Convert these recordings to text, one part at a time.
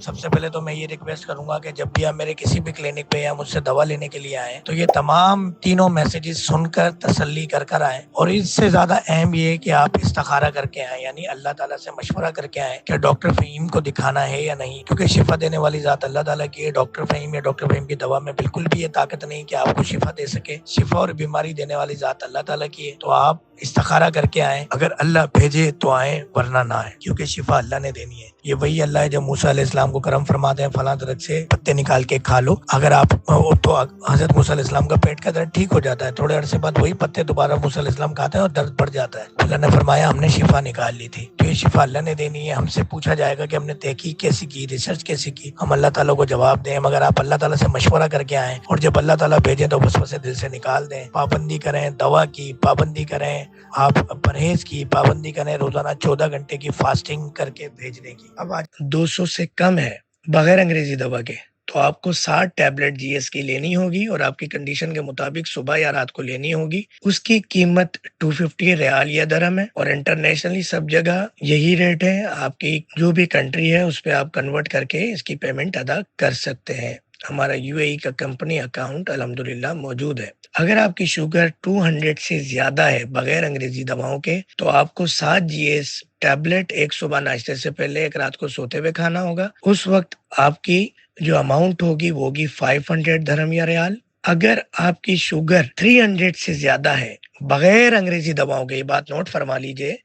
سب سے پہلے تو میں یہ ریکویسٹ کروں گا کہ جب بھی آپ میرے کسی بھی کلینک پہ یا مجھ سے دوا لینے کے لیے آئیں تو یہ تمام تینوں میسیجز سن کر تسلی کر آئیں، اور اس سے زیادہ اہم یہ ہے کہ آپ استخارہ کر کے آئیں، یعنی اللہ تعالیٰ سے مشورہ کر کے آئیں کہ ڈاکٹر فہیم کو دکھانا ہے یا نہیں، کیونکہ شفا دینے والی ذات اللہ تعالیٰ کی ہے۔ ڈاکٹر فہیم یا ڈاکٹر فہیم کی دوا میں بالکل بھی یہ طاقت نہیں کہ آپ کو شفا دے سکے۔ شفا اور بیماری دینے والی ذات اللہ تعالیٰ کی ہے، تو آپ استخارہ کر کے آئیں، اگر اللہ بھیجے تو آئیں ورنہ نہ آئیں، کیونکہ شفا اللہ نے دینی ہے۔ یہ وہی اللہ ہے جب موسیٰ علیہ السلام کو کرم فرماتے ہیں فلاں درخت سے پتے نکال کے کھا لو، اگر آپ تو حضرت موسیٰ علیہ السلام کا پیٹ کا درد ٹھیک ہو جاتا ہے، تھوڑے عرصے بعد وہی پتے دوبارہ موسیٰ علیہ السلام کھاتے ہیں اور درد بڑھ جاتا ہے۔ اللہ نے فرمایا ہم نے شفا نکال لی تھی، تو یہ شفا اللہ نے دینی ہے۔ ہم سے پوچھا جائے گا کہ ہم نے تحقیق کیسی کی، ریسرچ کیسی کی، ہم اللہ تعالیٰ کو جواب دیں، مگر آپ اللہ تعالیٰ سے مشورہ کر کے آئیں، اور جب اللہ تعالیٰ بھیجیں تو وسوسے دل سے نکال دیں۔ پابندی کریں، دوا کی پابندی کریں، آپ پرہیز کی پابندی کریں، روزانہ 14 گھنٹے کی فاسٹنگ کر کے بھیجنے کی۔ اب آج 200 سے کم ہے بغیر انگریزی دوا کے، تو آپ کو 60 ٹیبلٹ جی ایس کی لینی ہوگی، اور آپ کی کنڈیشن کے مطابق صبح یا رات کو لینی ہوگی۔ اس کی قیمت 250 ریال یا درہم ہے، اور انٹرنیشنلی سب جگہ یہی ریٹ ہے۔ آپ کی جو بھی کنٹری ہے اس پہ آپ کنورٹ کر کے اس کی پیمنٹ ادا کر سکتے ہیں۔ ہمارا یو اے ای کا کمپنی اکاؤنٹ الحمدللہ موجود ہے۔ اگر آپ کی شوگر 200 سے زیادہ ہے بغیر انگریزی دواؤں کے، تو آپ کو 7 جی ایس ٹیبلٹ ایک صبح ناشتے سے پہلے ایک رات کو سوتے ہوئے کھانا ہوگا۔ اس وقت آپ کی جو اماؤنٹ ہوگی وہ ہوگی 500 درہم یا ریال۔ اگر آپ کی شوگر 300 سے زیادہ ہے بغیر انگریزی دواؤں کے، یہ بات نوٹ فرما لیجئے،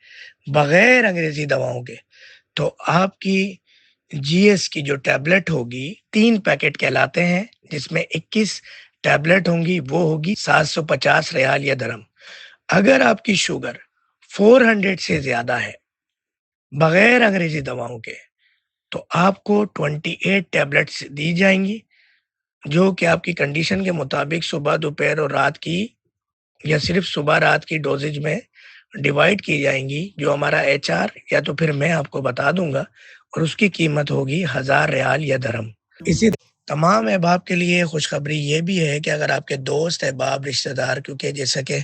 بغیر انگریزی دواؤں کے، تو آپ کی جی ایس کی جو ٹیبلٹ ہوگی 3 پیکٹ کہلاتے ہیں، جس میں 21 ٹیبلٹ ہوں گی، وہ ہوگی 750 ریال یا درہم۔ اگر آپ کی شوگر 400 سے زیادہ ہے بغیر انگریزی دواؤں کے، تو آپ کو 28 ٹیبلٹس دی جائیں گی، جو کہ آپ کی کنڈیشن کے مطابق صبح، دوپہر اور رات کی، یا صرف صبح رات کی ڈوزیج میں ڈیوائیڈ کی جائیں گی، جو ہمارا ایچ آر یا تو پھر میں آپ کو بتا دوں گا، اور اس کی قیمت ہوگی 1000 ریال یا درہم۔ اسی تمام احباب کے لیے خوشخبری یہ بھی ہے کہ اگر آپ کے دوست، احباب، رشتہ دار، کیونکہ جیسا کہ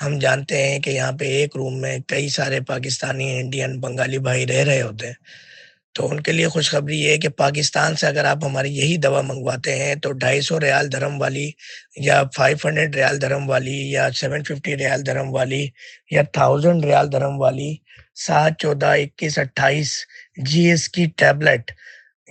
ہم جانتے ہیں کہ یہاں پہ ایک روم میں کئی سارے پاکستانی، انڈین، بنگالی بھائی رہ رہے ہوتے ہیں، تو ان کے لیے خوشخبری یہ ہے کہ پاکستان سے اگر آپ ہماری یہی دوا منگواتے ہیں تو 250 ریال درہم والی، یا 500 ریال درہم والی، یا 750 ریال درہم والی، یا 1000 ریال درہم والی 7، 14، 21، 28 جی ایس کی ٹیبلٹ،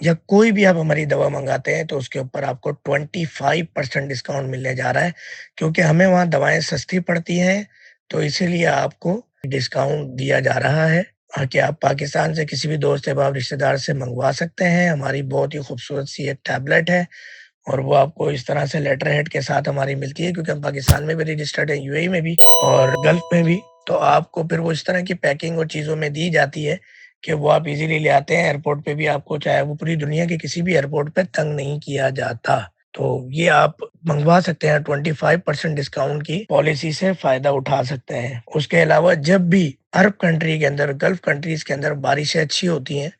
یا کوئی بھی آپ ہماری دوا منگاتے ہیں، تو اس کے اوپر آپ کو 25% ڈسکاؤنٹ ملنے جا رہا ہے، کیونکہ ہمیں وہاں دوائیں سستی پڑتی ہیں، تو اسی لیے آپ کو ڈسکاؤنٹ دیا جا رہا ہے کہ آپ پاکستان سے کسی بھی دوست، احباب، رشتہ دار سے منگوا سکتے ہیں۔ ہماری بہت ہی خوبصورت سی ایک ٹیبلٹ ہے، اور وہ آپ کو اس طرح سے لیٹر ہیڈ کے ساتھ ہماری ملتی ہے، کیونکہ ہم پاکستان میں بھی رجسٹرڈ ہیں، یو اے ای میں بھی اور گلف میں بھی، تو آپ کو پھر وہ اس طرح کی پیکنگ اور چیزوں میں دی جاتی ہے کہ وہ آپ ایزیلی لے آتے ہیں ایئرپورٹ پہ بھی، آپ کو چاہے وہ پوری دنیا کے کسی بھی ایئرپورٹ پہ تنگ نہیں کیا جاتا۔ تو یہ آپ منگوا سکتے ہیں، 25% ڈسکاؤنٹ کی پالیسی سے فائدہ اٹھا سکتے ہیں۔ اس کے علاوہ جب بھی عرب کنٹری کے اندر، گلف کنٹریز کے اندر بارشیں اچھی ہوتی ہیں،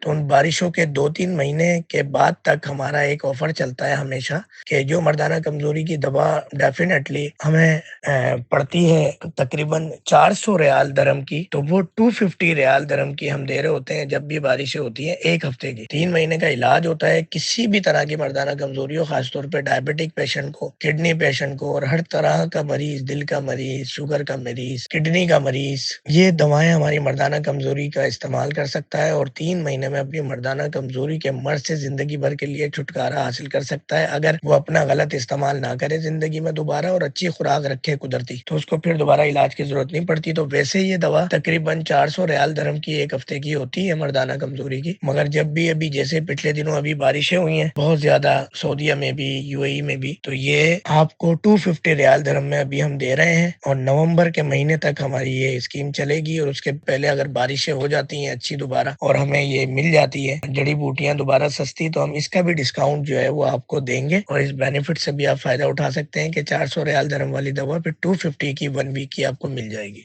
تو ان بارشوں کے 2-3 مہینے کے بعد تک ہمارا ایک آفر چلتا ہے ہمیشہ، کہ جو مردانہ کمزوری کی دوا ڈیفینیٹلی ہمیں پڑتی ہے تقریباً 400 ریال درہم کی، تو وہ 250 ریال درہم کی ہم دے رہے ہوتے ہیں جب بھی بارشیں ہوتی ہیں، 1 ہفتے کی 3 مہینے کا علاج ہوتا ہے کسی بھی طرح کی مردانہ کمزوری ہو، خاص طور پہ ڈائبٹک پیشنٹ کو، کڈنی پیشنٹ کو، اور ہر طرح کا مریض، دل کا مریض، شوگر کا مریض، کڈنی کا مریض، یہ دوائیں ہماری مردانہ کمزوری کا استعمال کر سکتا ہے، اور 3 مہینے میں اپنی مردانہ کمزوری کے مرض سے زندگی بھر کے لیے چھٹکارا حاصل کر سکتا ہے، اگر وہ اپنا غلط استعمال نہ کرے زندگی میں دوبارہ، اور اچھی خوراک رکھے قدرتی، تو اس کو پھر دوبارہ علاج کی ضرورت نہیں پڑتی۔ تو ویسے یہ دوا تقریباً 400 ریال درہم کی 1 ہفتے کی ہوتی ہے مردانہ کمزوری کی، مگر جب بھی ابھی جیسے پچھلے دنوں ابھی بارشیں ہوئی ہیں بہت زیادہ سعودیہ میں بھی، یو اے ای میں بھی، تو یہ آپ کو 250 ریال درہم میں ابھی ہم دے رہے ہیں، اور نومبر کے مہینے تک ہماری یہ اسکیم چلے گی، اور اس کے پہلے اگر بارشیں ہو جاتی ہیں اچھی دوبارہ، اور ہمیں یہ مل جاتی ہے جڑی بوٹیاں دوبارہ سستی، تو ہم اس کا بھی ڈسکاؤنٹ جو ہے وہ آپ کو دیں گے، اور اس بینیفٹ سے بھی آپ فائدہ اٹھا سکتے ہیں کہ 400 ریال درہم والی دوا پھر 250 کی 1 ویک کی آپ کو مل جائے گی۔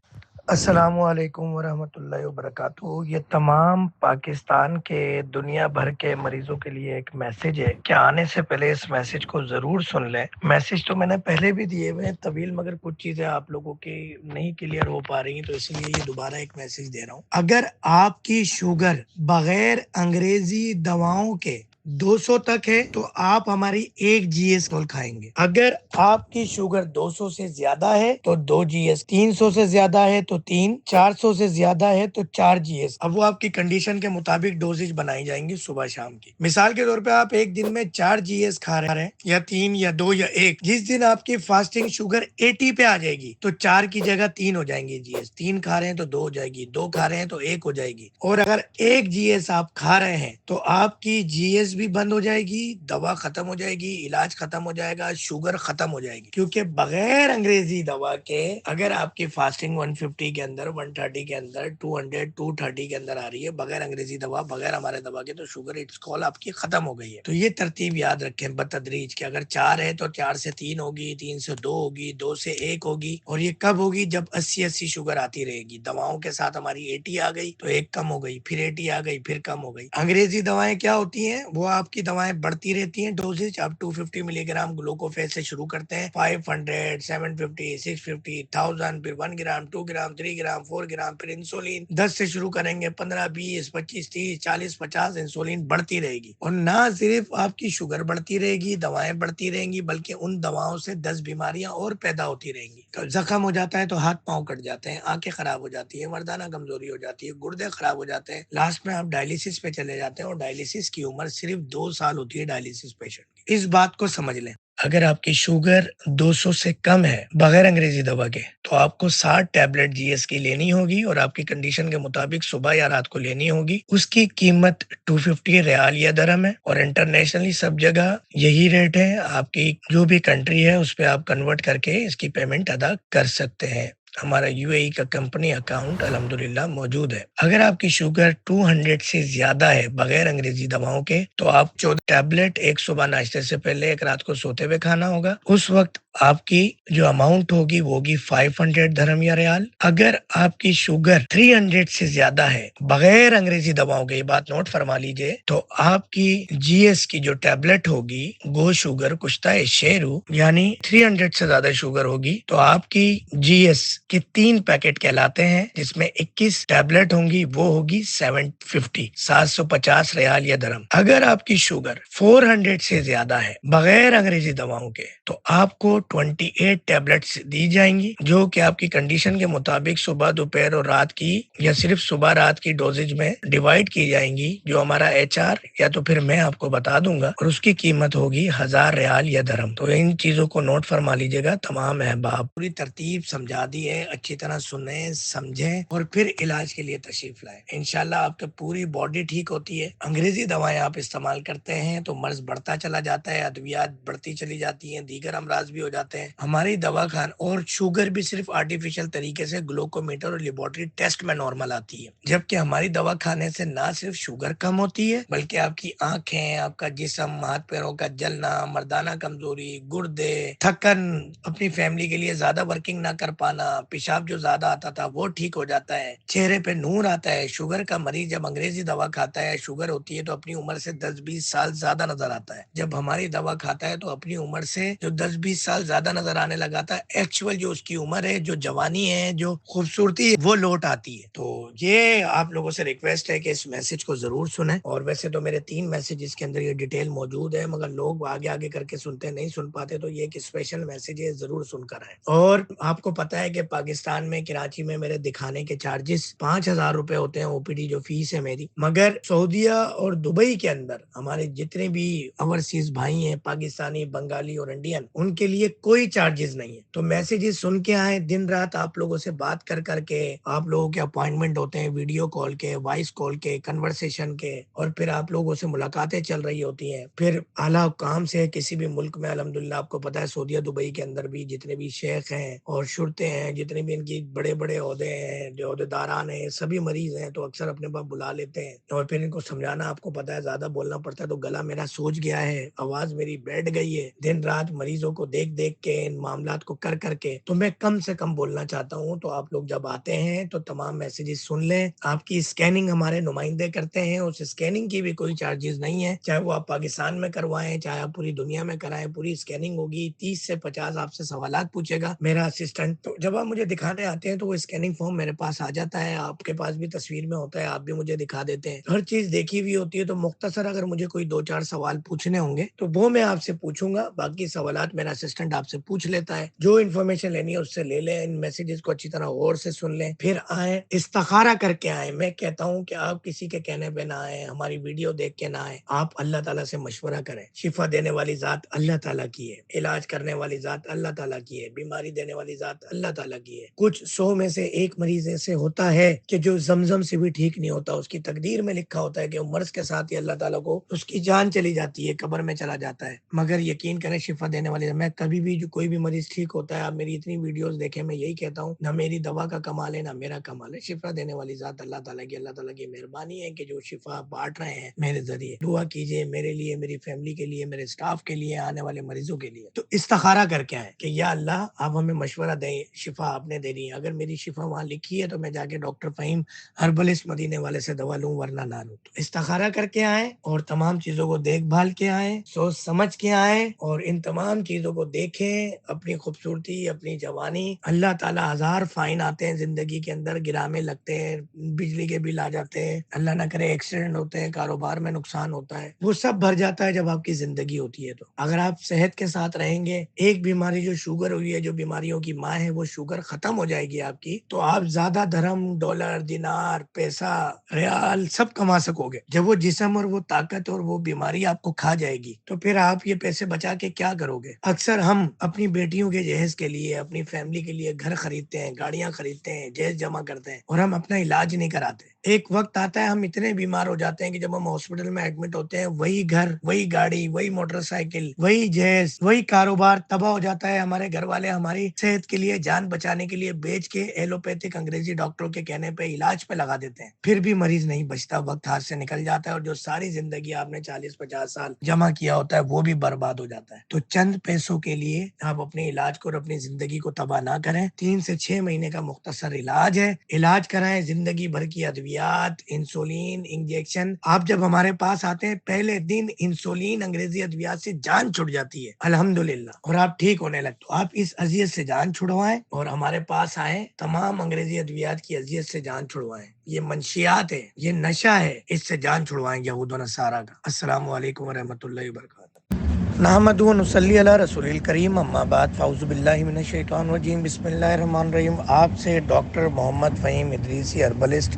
السلام علیکم ورحمۃ اللہ وبرکاتہ۔ یہ تمام پاکستان کے دنیا بھر کے مریضوں کے لیے ایک میسج ہے کہ آنے سے پہلے اس میسج کو ضرور سن لیں۔ میسج تو میں نے پہلے بھی دیے ہوئے ہیں طویل، مگر کچھ چیزیں آپ لوگوں کی نہیں کلیئر ہو پا رہی ہیں، تو اس لیے یہ دوبارہ ایک میسج دے رہا ہوں۔ اگر آپ کی شوگر بغیر انگریزی دواؤں کے 200 تک ہے تو آپ ہماری ایک جی ایس کول کھائیں گے۔ اگر آپ کی شوگر 200 سے زیادہ ہے تو 2 جی ایس، 300 سے زیادہ ہے تو 3، 400 سے زیادہ ہے تو 4 جی ایس۔ اب وہ آپ کی کنڈیشن کے مطابق ڈوزیج بنائی جائیں گی صبح شام کی۔ مثال کے طور پہ آپ ایک دن میں 4 جی ایس کھا رہے ہیں، یا 3 یا 2 یا 1، جس دن آپ کی فاسٹنگ شوگر 80 پہ آ جائے گی تو 4 کی جگہ 3 ہو جائیں گی جی ایس۔ 3 کھا رہے ہیں تو 2 ہو جائے گی، 2 کھا رہے ہیں تو 1 ہو جائے گی۔ اور اگر 1 جی ایس آپ کھا رہے ہیں تو آپ کی جی ایس بھی بند ہو جائے گی، دوا ختم ہو جائے گی، علاج ختم ہو جائے گا، شوگر ختم ہو جائے گی۔ کیونکہ بغیر انگریزی دوا کے اگر آپ کی فاسٹنگ 150 کے اندر، 130 کے اندر، 200، 230 کے اندر آ رہی ہے بغیر انگریزی دوا، بغیر ہمارے دوا کے، تو شوگر اٹس کال آپ کی ختم ہو گئی ہے۔ تو یہ ترتیب یاد رکھیں بتدریج کہ اگر 4 ہے تو 4 سے 3 ہوگی، 3 سے 2 ہوگی، 2 سے 1 ہوگی، اور یہ کب ہوگی؟ جب 80 شوگر آتی رہے گی۔ دواؤں کے ساتھ ہماری 80 آ گئی تو 1 کم ہو گئی، پھر 80 آ گئی، پھر کم ہو گئی۔ انگریزی دوائیں کیا ہوتی ہیں؟ وہ آپ کی دوائیں بڑھتی رہتی ہیں ڈوزیج۔ آپ 250 ملی گرام گلوکوفیس سے شروع کرتے ہیں، 500، 750، 650، 1000، پھر 1 گرام، 2 گرام، 3 گرام، 4 گرام، پھر انسولین 10 سے شروع کریں گے، 15، 20، 25، 30، 40، 50 انسولین بڑھتی رہے گی۔ اور نہ صرف آپ کی شوگر بڑھتی رہے گی، دوائیں بڑھتی رہیں گی، بلکہ ان دواؤں سے 10 بیماریاں اور پیدا ہوتی رہیں گی۔ زخم ہو جاتا ہے تو ہاتھ پاؤں کٹ جاتے ہیں، آنکھیں خراب ہو جاتی ہیں، مردانہ کمزوری ہو جاتی ہے، گردے خراب ہو جاتے ہیں، لاسٹ میں آپ ڈائلیسس پہ چلے جاتے ہیں، اور ڈائلیسس کی عمر صرف 2 سال ہوتی ہے ڈائلیسس پیشنٹ کی۔ اس بات کو سمجھ لیں۔ اگر آپ کی شوگر 200 سے کم ہے بغیر انگریزی دوا کے تو آپ کو 60 ٹیبلٹ جی ایس کی لینی ہوگی، اور آپ کی کنڈیشن کے مطابق صبح یا رات کو لینی ہوگی۔ اس کی قیمت 250 ریال یا درہم ہے، اور انٹرنیشنلی سب جگہ یہی ریٹ ہے۔ آپ کی جو بھی کنٹری ہے اس پہ آپ کنورٹ کر کے اس کی پیمنٹ ادا کر سکتے ہیں۔ ہمارا یو اے ای کا کمپنی اکاؤنٹ الحمدللہ موجود ہے۔ اگر آپ کی شوگر 200 سے زیادہ ہے بغیر انگریزی دواؤں کے تو آپ 14 ٹیبلٹ ایک صبح ناشتے سے پہلے، ایک رات کو سوتے ہوئے کھانا ہوگا۔ اس وقت آپ کی جو اماؤنٹ ہوگی وہ ہوگی 500 درہم یا ریال۔ اگر آپ کی شوگر 300 سے زیادہ ہے بغیر انگریزی دواؤں کے، یہ بات نوٹ فرما لیجئے، تو آپ کی جی ایس کی جو ٹیبلٹ ہوگی گو شوگر کشتہ شیرو، یعنی 300 سے زیادہ شوگر ہوگی تو آپ کی جی ایس کے 3 پیکٹ کہلاتے ہیں، جس میں 21 ٹیبلٹ ہوں گی، وہ ہوگی 750 ریال یا درہم۔ اگر آپ کی شوگر 400 سے زیادہ ہے بغیر انگریزی دواؤں کے تو آپ کو 28 ٹیبلٹس دی جائیں گی، جو کہ آپ کی کنڈیشن کے مطابق صبح، دوپہر اور رات کی، یا صرف صبح رات کی ڈوزیج میں ڈیوائیڈ کی جائیں گی، جو ہمارا ایچ آر یا تو پھر میں آپ کو بتا دوں گا، اور اس کی قیمت ہوگی 1000 ریال یا درہم۔ تو ان چیزوں کو نوٹ فرما لیجیے گا تمام احباب۔ پوری ترتیب سمجھا دی ہے، اچھی طرح سنیں، سمجھیں، اور پھر علاج کے لیے تشریف لائیں۔ انشاءاللہ آپ کی پوری باڈی ٹھیک ہوتی ہے۔ انگریزی دوائیں آپ استعمال کرتے ہیں تو مرض بڑھتا چلا جاتا ہے، ادویات بڑھتی چلی جاتی ہیں، دیگر امراض بھی ہو جاتے ہیں۔ ہماری دوا خان اور شوگر بھی صرف آرٹیفیشل طریقے سے گلوکومیٹر اور لیبورٹری ٹیسٹ میں نارمل آتی ہے، جبکہ ہماری دوا کھانے سے نہ صرف شوگر کم ہوتی ہے بلکہ آپ کی آنکھیں، آپ کا جسم، ہاتھ پیروں کا جلنا، مردانہ کمزوری، گردے، تھکن، اپنی فیملی کے لیے زیادہ ورکنگ نہ کر پانا، پیشاب جو زیادہ آتا تھا وہ ٹھیک ہو جاتا ہے، چہرے پہ نور آتا ہے۔ شوگر کا مریض جب انگریزی دوا کھاتا ہے، شوگر ہوتی ہے تو اپنی عمر سے 10-20 سال زیادہ نظر آتا ہے۔ جب ہماری دوا کھاتا ہے تو اپنی عمر سے جو 10-20 سال زیادہ نظر آنے لگا تھا، ایکچوئل جو اس کی عمر ہے، جو جوانی ہے، جو خوبصورتی ہے، وہ لوٹ آتی ہے۔ تو یہ آپ لوگوں سے ریکویسٹ ہے کہ اس میسج کو ضرور سنیں۔ اور ویسے تو میرے 3 میسج اس کے اندر یہ ڈیٹیل موجود ہے، مگر لوگ آگے آگے کر کے سنتے نہیں سن پاتے، تو یہ ایک اسپیشل میسج ہے، ضرور سن کر آئیں۔ اور آپ کو پتا ہے کہ پاکستان میں کراچی میں میرے دکھانے کے چارجز 5000 روپے ہوتے ہیں، او پی ڈی جو فیس ہے میری، مگر سعودیہ اور دبئی کے اندر ہمارے جتنے بھی اوورسیز بھائی ہیں، پاکستانی، بنگالی اور انڈین، ان کے لیے کوئی چارجز نہیں ہے۔ تو میسیجز سن کے آئیں، دن رات آپ لوگوں سے بات کر کر کے، آپ لوگوں کے اپوائنٹمنٹ ہوتے ہیں، ویڈیو کال کے، وائس کال کے، کنورسیشن کے، اور پھر آپ لوگوں سے ملاقاتیں چل رہی ہوتی ہیں۔ پھر اعلیٰ حکام سے کسی بھی ملک میں، الحمدللہ آپ کو پتا ہے سعودیہ دبئی کے اندر بھی جتنے بھی شیخ ہیں اور شرطے ہیں، جتنے بھی ان کی بڑے بڑے عہدے ہیں، جو عہدیداران ہیں، سبھی مریض ہیں، تو اکثر اپنے پاس بلا لیتے ہیں اور پھر ان کو سمجھانا آپ کو پتا ہے زیادہ بولنا پڑتا ہے، تو گلا میرا سوج گیا ہے، آواز میری بیٹھ گئی ہے دن رات مریضوں کو دیکھ دیکھ کے، ان معاملات کو کر کر کے، تو میں کم سے کم بولنا چاہتا ہوں۔ تو آپ لوگ جب آتے ہیں تو تمام میسیجز سن لیں۔ آپ کی اسکیننگ ہمارے نمائندے کرتے ہیں، اس اسکیننگ کی بھی کوئی چارجز نہیں ہے، چاہے وہ آپ پاکستان میں کروائیں چاہے آپ پوری دنیا میں کرائیں، پوری اسکیننگ ہوگی، 30 سے 50 آپ سے سوالات پوچھے گا میرا اسسٹنٹ۔ تو جب آپ مجھے دکھانے آتے ہیں تو وہ اسکیننگ فارم میرے پاس آ جاتا ہے، آپ کے پاس بھی تصویر میں ہوتا ہے، آپ بھی مجھے دکھا دیتے ہیں، ہر چیز دیکھی ہوئی ہوتی ہے۔ تو مختصر اگر مجھے کوئی 2-4 سوال پوچھنے ہوں گے تو وہ میں آپ سے پوچھوں گا، باقی سوالات میرا اسسٹنٹ آپ سے پوچھ لیتا ہے۔ جو انفارمیشن لینی ہے اس سے لے لیں، ان میسیجز کو اچھی طرح غور سے سن لیں، پھر آئیں، استخارہ کر کے آئیں۔ میں کہتا ہوں کہ آپ کسی کے کہنے پہ نہ آئیں، ہماری ویڈیو دیکھ کے نہ آئیں، آپ اللہ تعالیٰ سے مشورہ کریں۔ شفا دینے والی ذات اللہ تعالیٰ کی ہے، علاج کرنے والی ذات اللہ تعالیٰ کی ہے، بیماری دینے والی ذات اللہ تعالیٰ کی ہے۔ کچھ 100 میں سے ایک مریض ایسے ہوتا ہے کہ جو زمزم سے بھی ٹھیک نہیں ہوتا، اس کی تقدیر میں لکھا ہوتا ہے کہ مرض کے ساتھ ہی اللہ تعالیٰ کو اس کی جان چلی جاتی ہے، قبر میں چلا جاتا ہے، مگر یقین کریں شفا دینے والی، میں کبھی بھی جو کوئی بھی مریض ٹھیک ہوتا ہے، آپ میری اتنی ویڈیوز دیکھیں، میں یہی کہتا ہوں، نہ میری دوا کا کمال ہے نہ میرا کمال ہے، شفا دینے والی ذات اللہ تعالیٰ کی، اللہ تعالیٰ کی مہربانی ہے کہ جو شفا بانٹ رہے ہیں میرے ذریعے۔ دعا کیجئے میرے لیے، میری فیملی کے لیے، میرے سٹاف کے لیے، آنے والے مریضوں کے لیے۔ تو استخارہ کر کے آئیں کہ یا اللہ آپ ہمیں مشورہ دیں، شفا آپ نے دینی ہے، اگر میری شفا وہاں لکھی ہے تو میں جا کے ڈاکٹر فہیم ہربلسٹ مدینے والے سے دوا لوں، ورنہ نہ لوں۔ تو استخارہ کر کے آئیں اور تمام چیزوں کو دیکھ بھال کے آئیں، سوچ سمجھ کے آئیں، اور ان تمام چیزوں کو دیکھیں، اپنی خوبصورتی، اپنی جوانی۔ اللہ تعالیٰ ہزار فائن آتے ہیں زندگی کے اندر، گرامے لگتے ہیں، بجلی کے بل آ جاتے ہیں، اللہ نہ کرے ایکسیڈنٹ ہوتے ہیں، کاروبار میں نقصان ہوتا ہے، وہ سب بھر جاتا ہے جب آپ کی زندگی ہوتی ہے۔ تو اگر آپ صحت کے ساتھ رہیں گے، ایک بیماری جو شوگر ہوئی ہے، جو بیماریوں کی ماں ہے، وہ شوگر ختم ہو جائے گی آپ کی، تو آپ زیادہ درہم، ڈالر، دینار، پیسہ، ریال سب کما سکو گے۔ جب وہ جسم اور وہ طاقت اور وہ بیماری آپ کو کھا جائے گی تو پھر آپ یہ پیسے بچا کے کیا کرو گے؟ اکثر ہم اپنی بیٹیوں کے جہیز کے لیے، اپنی فیملی کے لیے گھر خریدتے ہیں، گاڑیاں خریدتے ہیں، جہیز جمع کرتے ہیں، اور ہم اپنا علاج نہیں کراتے۔ ایک وقت آتا ہے ہم اتنے بیمار ہو جاتے ہیں کہ جب ہم ہاسپٹل میں ایڈمٹ ہوتے ہیں، وہی گھر، وہی گاڑی، وہی موٹر سائیکل، وہی جہیز، وہی کاروبار تباہ ہو جاتا ہے۔ ہمارے گھر والے ہماری صحت کے لیے، جان بچانے کے لیے بیچ کے ایلوپیتھک انگریزی ڈاکٹروں کے کہنے پہ علاج پہ لگا دیتے ہیں، پھر بھی مریض نہیں بچتا، وقت ہاتھ سے نکل جاتا ہے، اور جو ساری زندگی آپ نے 40-50 سال جمع کیا ہوتا ہے وہ بھی برباد ہو جاتا ہے۔ تو چند پیسوں کے لیے آپ اپنے علاج کو اور اپنی زندگی کو تباہ نہ کریں۔ 3 سے 6 مہینے کا مختصر علاج ہے، علاج کرائیں، زندگی بھر کی ادویات، انسولین، انجیکشن۔ آپ جب ہمارے پاس آتے ہیں پہلے دن انسولین، انگریزی ادویات سے جان چھٹ جاتی ہے الحمدللہ، اور آپ ٹھیک ہونے لگتے۔ تو آپ اس اذیت سے جان چھڑوائیں اور ہمارے پاس آئیں، تمام انگریزی ادویات کی اذیت سے جان چھڑوائیں۔ یہ منشیات ہے، یہ نشہ ہے، اس سے جان چھڑوائیں یہود و نصارہ کا۔ السلام علیکم ورحمۃ اللہ وبرکاتہ۔ نحمد و نصلی علی رسول الکریم، اما بعد، فاعوذ باللہ من الشیطان الرجیم، بسم اللہ الرحمن الرحیم۔ آپ سے ڈاکٹر محمد فہیم ادریسی ہربلسٹ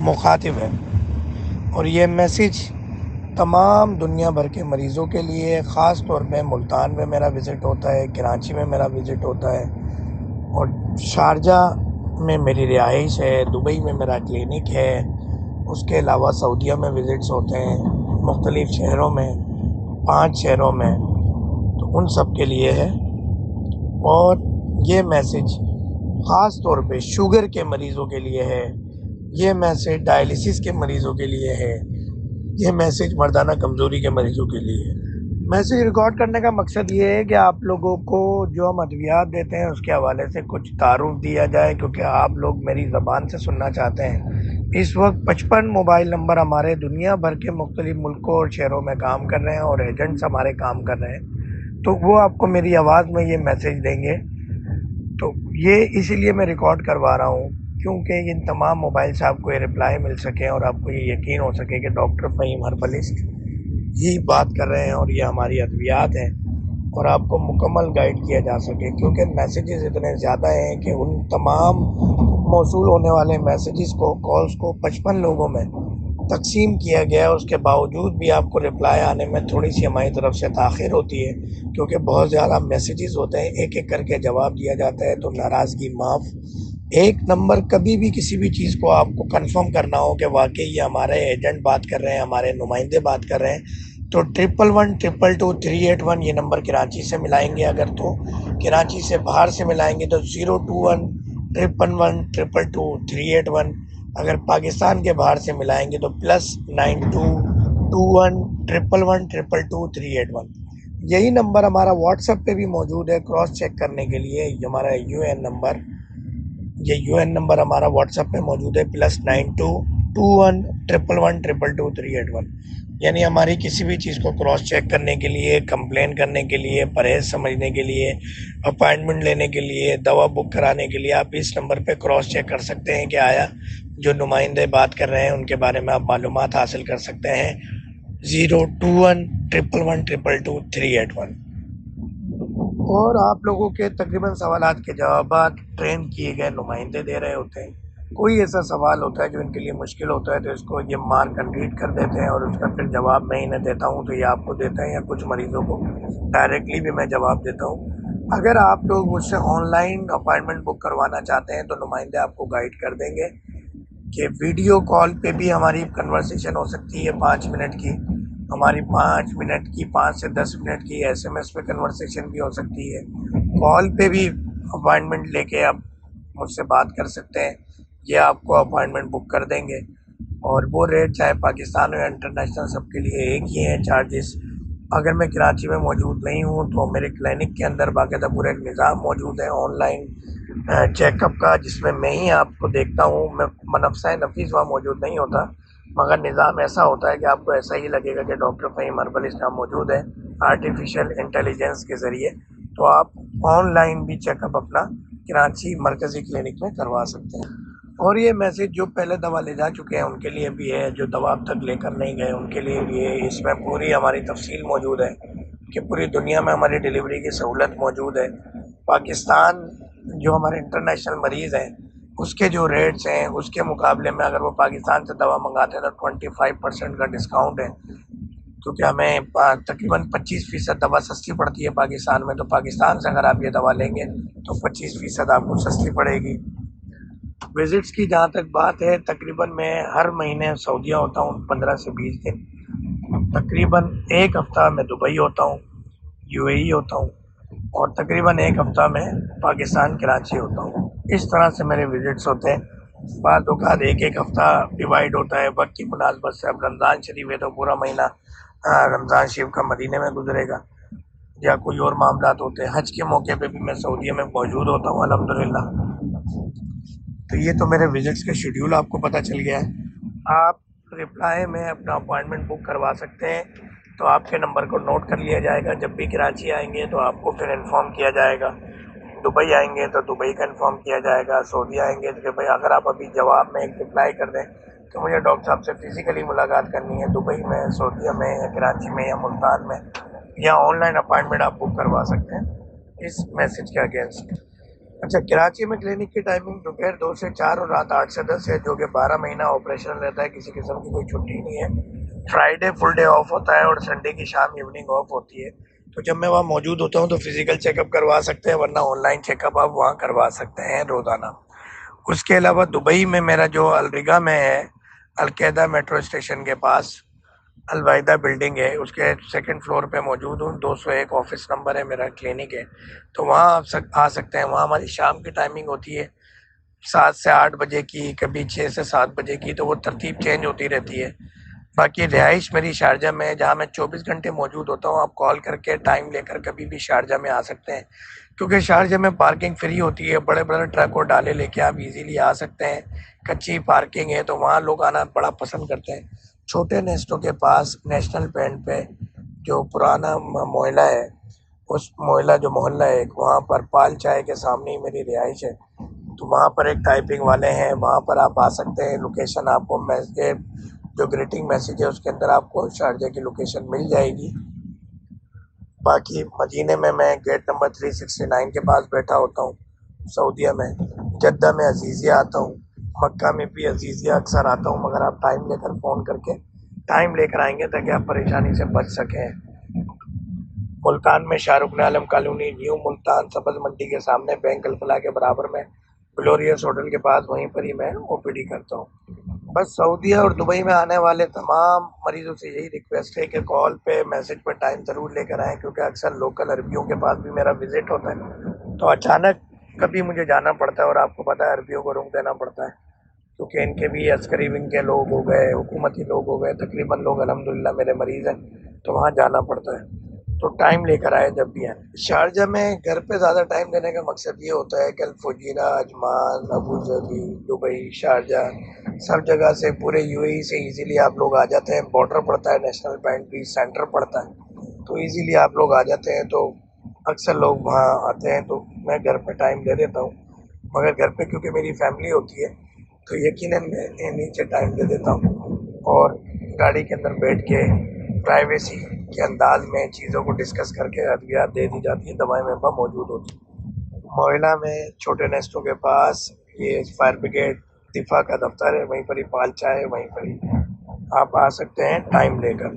مخاطب ہے، اور یہ میسیج تمام دنیا بھر کے مریضوں کے لیے، خاص طور پہ ملتان میں میرا وزٹ ہوتا ہے، کراچی میں میرا وزٹ ہوتا ہے، اور شارجہ میں میری رہائش ہے، دبئی میں میرا کلینک ہے، اس کے علاوہ سعودیہ میں وزٹس ہوتے ہیں، مختلف شہروں میں، 5 شہروں میں، تو ان سب کے لیے ہے۔ اور یہ میسیج خاص طور پہ شوگر کے مریضوں کے لیے ہے، یہ میسیج ڈائلیسس کے مریضوں کے لیے ہے، یہ میسیج مردانہ کمزوری کے مریضوں کے لیے ہے۔ میسیج ریکارڈ کرنے کا مقصد یہ ہے کہ آپ لوگوں کو جو ہم ادویات دیتے ہیں اس کے حوالے سے کچھ تعارف دیا جائے، کیونکہ آپ لوگ میری زبان سے سننا چاہتے ہیں۔ اس وقت 55 موبائل نمبر ہمارے دنیا بھر کے مختلف ملکوں اور شہروں میں کام کر رہے ہیں، اور ایجنٹس ہمارے کام کر رہے ہیں، تو وہ آپ کو میری آواز میں یہ میسیج دیں گے۔ تو یہ اسی لیے میں ریکارڈ کروا رہا ہوں، کیونکہ ان تمام موبائل سے آپ کو یہ رپلائی مل سکے اور آپ کو یہ یقین ہو سکے کہ ڈاکٹر فہیم ہربلسٹ یہی بات کر رہے ہیں اور یہ ہماری ادویات ہیں، اور آپ کو مکمل گائیڈ کیا جا سکے، کیونکہ میسیجز اتنے زیادہ ہیں کہ ان تمام موصول ہونے والے میسیجز کو، کالز کو 55 لوگوں میں تقسیم کیا گیا ہے۔ اس کے باوجود بھی آپ کو رپلائی آنے میں تھوڑی سی ہماری طرف سے تاخیر ہوتی ہے، کیونکہ بہت زیادہ میسیجز ہوتے ہیں، ایک ایک کر کے جواب دیا جاتا ہے، تو ناراضگی معاف۔ ایک نمبر کبھی بھی کسی بھی چیز کو آپ کو کنفرم کرنا ہو کہ واقعی یہ ہمارے ایجنٹ بات کر رہے ہیں، ہمارے نمائندے بات کر رہے ہیں، تو 1112222381 یہ نمبر کراچی سے ملائیں گے، اگر تو کراچی سے باہر سے ملائیں گے تو 021 511222 381। اگر پاکستان کے باہر سے ملائیں گے تو +9221111122 381۔ یہی نمبر ہمارا واٹس ایپ پہ بھی موجود ہے کراس چیک کرنے کے لیے۔ ہمارا یو این نمبر ہمارا واٹس ایپ پہ موجود ہے +9221111122 381۔ یعنی ہماری کسی بھی چیز کو کراس چیک کرنے کے لیے، کمپلین کرنے کے لیے، پرہیز سمجھنے کے لیے، اپائنٹمنٹ لینے کے لیے، دوا بک کرانے کے لیے آپ اس نمبر پہ کراس چیک کر سکتے ہیں کہ آیا جو نمائندے بات کر رہے ہیں ان کے بارے میں آپ معلومات حاصل کر سکتے ہیں۔ 021111122 381۔ اور آپ لوگوں کے تقریباً سوالات کے جوابات ٹرین کیے گئے نمائندے دے رہے ہوتے ہیں۔ کوئی ایسا سوال ہوتا ہے جو ان کے لیے مشکل ہوتا ہے تو اس کو یہ مارک اینڈ ریڈ کر دیتے ہیں اور اس کا پھر جواب میں انہیں دیتا ہوں، تو یہ آپ کو دیتے ہیں، یا کچھ مریضوں کو ڈائریکٹلی بھی میں جواب دیتا ہوں۔ اگر آپ لوگ مجھ سے آن لائن اپائنٹمنٹ بک کروانا چاہتے ہیں تو نمائندے آپ کو گائیڈ کر دیں گے کہ ویڈیو کال پہ بھی ہماری کنورسیشن ہو سکتی ہے 5 منٹ کی، ہماری 5 منٹ کی، 5 سے 10 منٹ کی SMS پہ کنورسیشن بھی ہو سکتی ہے، کال پہ بھی اپائنٹمنٹ لے کے آپ مجھ سے بات کر سکتے ہیں، یہ آپ کو اپائنٹمنٹ بک کر دیں گے۔ اور وہ ریٹ چاہے پاکستان ہو یا انٹرنیشنل سب کے لیے ایک ہی ہیں چارجز۔ اگر میں کراچی میں موجود نہیں ہوں تو میرے کلینک کے اندر باقاعدہ پورا ایک نظام موجود ہے آن لائن چیک اپ کا، جس میں ہی آپ کو دیکھتا ہوں۔ میں منفسہ نفیس وہاں موجود نہیں ہوتا، مگر نظام ایسا ہوتا ہے کہ آپ کو ایسا ہی لگے گا کہ ڈاکٹر فہیم اربل اس نام موجود ہے آرٹیفیشیل انٹیلیجنس کے ذریعے۔ تو آپ آن لائن بھی چیک اپ اپنا کراچی مرکزی کلینک میں کروا سکتے ہیں۔ اور یہ میسیج جو پہلے دوا لے جا چکے ہیں ان کے لیے بھی ہے، جو دوا اب تک لے کر نہیں گئے ان کے لیے بھی ہے۔ اس میں پوری ہماری تفصیل موجود ہے کہ پوری دنیا میں ہماری ڈلیوری کی سہولت موجود ہے۔ پاکستان جو ہمارے انٹرنیشنل مریض ہیں اس کے جو ریٹس ہیں اس کے مقابلے میں اگر وہ پاکستان سے دوا منگاتے ہیں تو 25% کا ڈسکاؤنٹ ہے، کیونکہ ہمیں تقریباً 25% دوا سستی پڑتی ہے پاکستان میں، تو پاکستان سے اگر آپ یہ دوا لیں گے تو 25% آپ کو سستی پڑے گی۔ وزٹس کی جہاں تک بات ہے، تقریباً میں ہر مہینے سعودیہ ہوتا ہوں 15 سے 20 دن، تقریباً ایک ہفتہ میں دبئی ہوتا ہوں، UAE ہوتا ہوں، اور تقریباً ایک ہفتہ میں پاکستان کراچی ہوتا ہوں۔ اس طرح سے میرے وزٹس ہوتے ہیں۔ بعض اوقات ایک ہفتہ ڈیوائیڈ ہوتا ہے وقت کی مناسبت سے۔ اب رمضان شریف ہے تو پورا مہینہ رمضان شریف کا مدینے میں گزرے گا، یا کوئی اور معاملات ہوتے ہیں۔ حج کے موقع پہ بھی میں سعودیہ میں موجود ہوتا ہوں الحمدللہ۔ تو یہ تو میرے وزٹس کا شیڈیول آپ کو پتہ چل گیا ہے۔ آپ رپلائی میں اپنا اپوائنٹمنٹ بک کروا سکتے ہیں، تو آپ کے نمبر کو نوٹ کر لیا جائے گا۔ جب بھی کراچی آئیں گے تو آپ کو پھر انفارم کیا جائے گا، دبئی آئیں گے تو دبئی کا انفارم کیا جائے گا، سعودیہ آئیں گے تو کہ بھائی اگر آپ ابھی جواب میں ایک رپلائی کر دیں تو مجھے ڈاکٹر صاحب سے فزیکلی ملاقات کرنی ہے دبئی میں، سعودیہ میں، یا کراچی میں، یا ملتان میں، یا آن لائن اپائنٹمنٹ آپ بک کروا سکتے ہیں اس میسج کے اگینسٹ۔ اچھا، کراچی میں کلینک کی ٹائمنگ دوپہر 2 سے 4 اور رات 8 سے 10 ہے، جو کہ 12 مہینہ آپریشن رہتا ہے، کسی قسم کی کوئی چھٹی نہیں ہے۔ فرائیڈے فل ڈے آف ہوتا ہے اور سنڈے کی شام ایوننگ آف ہوتی ہے۔ تو جب میں وہاں موجود ہوتا ہوں تو فزیکل چیک اپ کروا سکتے ہیں، ورنہ آن لائن چیک اپ آپ وہاں کروا سکتے ہیں روزانہ۔ اس کے علاوہ دبئی میں میرا جو الرگا میں ہے، القاعدہ میٹرو اسٹیشن کے پاس الوائدہ بلڈنگ ہے، اس کے 2nd فلور پہ موجود ہوں، 201 آفس نمبر ہے، میرا کلینک ہے، تو وہاں آپ آ سکتے ہیں۔ وہاں ہماری شام کی ٹائمنگ ہوتی ہے 7 سے 8 بجے کی، کبھی 6 سے 7 بجے کی، تو وہ ترتیب چینج ہوتی رہتی ہے۔ باقی رہائش میری شارجہ میں ہے، جہاں میں 24 گھنٹے موجود ہوتا ہوں۔ آپ کال کر کے ٹائم لے کر کبھی بھی شارجہ میں آ سکتے ہیں، کیونکہ شارجہ میں پارکنگ فری ہوتی ہے، بڑے بڑے ٹرک اور ڈالے لے کے آپ ایزیلی آ سکتے ہیں۔ کچی پارکنگ ہے تو وہاں لوگ آنا بڑا پسند کرتے ہیں۔ چھوٹے نیسٹوں کے پاس نیشنل پینٹ پہ جو پرانا موہلہ ہے، اس موہلہ جو محلہ ہے وہاں پر پال چائے کے سامنے ہی میری رہائش ہے، تو وہاں پر ایک ٹائپنگ والے ہیں، وہاں پر آپ آ سکتے ہیں۔ لوکیشن آپ کو جو گریٹنگ میسیج ہے اس کے اندر آپ کو شارجہ کی لوکیشن مل جائے گی۔ باقی مدینے میں گیٹ نمبر 369 کے پاس بیٹھا ہوتا ہوں سعودیہ میں۔ جدہ میں عزیزیہ آتا ہوں، مکہ میں بھی عزیزیہ اکثر آتا ہوں، مگر آپ ٹائم لے کر فون کر کے ٹائم لے کر آئیں گے تاکہ آپ پریشانی سے بچ سکیں۔ ملتان میں شاہ رخ عالم کالونی، نیو ملتان سبز منڈی کے سامنے بینک الفلاح کے برابر میں گلوریس ہوٹل کے پاس، وہیں پر ہی میں OPD کرتا ہوں۔ بس سعودیہ اور دبئی میں آنے والے تمام مریضوں سے یہی ریکویسٹ ہے کہ کال پہ میسج پہ ٹائم ضرور لے کر آئیں، کیونکہ اکثر لوکل عربیوں کے پاس بھی میرا وزٹ ہوتا ہے، تو اچانک کبھی مجھے جانا پڑتا ہے، اور آپ کو پتہ ہے عربیوں کو روک دینا پڑتا ہے کیونکہ ان کے بھی عسکری ونگ کے لوگ ہو گئے، حکومتی لوگ ہو گئے، تقریباً لوگ الحمدللہ میرے مریض ہیں، تو وہاں جانا پڑتا ہے، تو ٹائم لے کر آئے جب بھی آئیں۔ شارجہ میں گھر پہ زیادہ ٹائم دینے کا مقصد یہ ہوتا ہے کہ الفجیرہ، اجمان، ابوظہبی، دبئی، شارجہ، سب جگہ سے پورے یو اے ای سے ایزیلی آپ لوگ آ جاتے ہیں۔ بارڈر پڑتا ہے، نیشنل بینک بھی سینٹر پڑتا ہے، تو ایزیلی آپ لوگ آ جاتے ہیں، تو اکثر لوگ وہاں آتے ہیں، تو میں گھر پہ ٹائم دے دیتا ہوں، مگر گھر پہ کیونکہ میری فیملی ہوتی ہے تو یقیناً میں نیچے ٹائم دے دیتا ہوں، اور گاڑی کے اندر بیٹھ کے پرائیویسی کے انداز میں چیزوں کو ڈسکس کر کے ادویات دے دی جاتی ہیں، دوائیں میرے پاس موجود ہوتی ہیں۔ موئلہ میں چھوٹے نیسٹوں کے پاس یہ فائر بریگیڈ دفاع کا دفتر ہے، وہیں پر ہی پالچا ہے، وہیں پر ہی آپ آ سکتے ہیں ٹائم لے کر،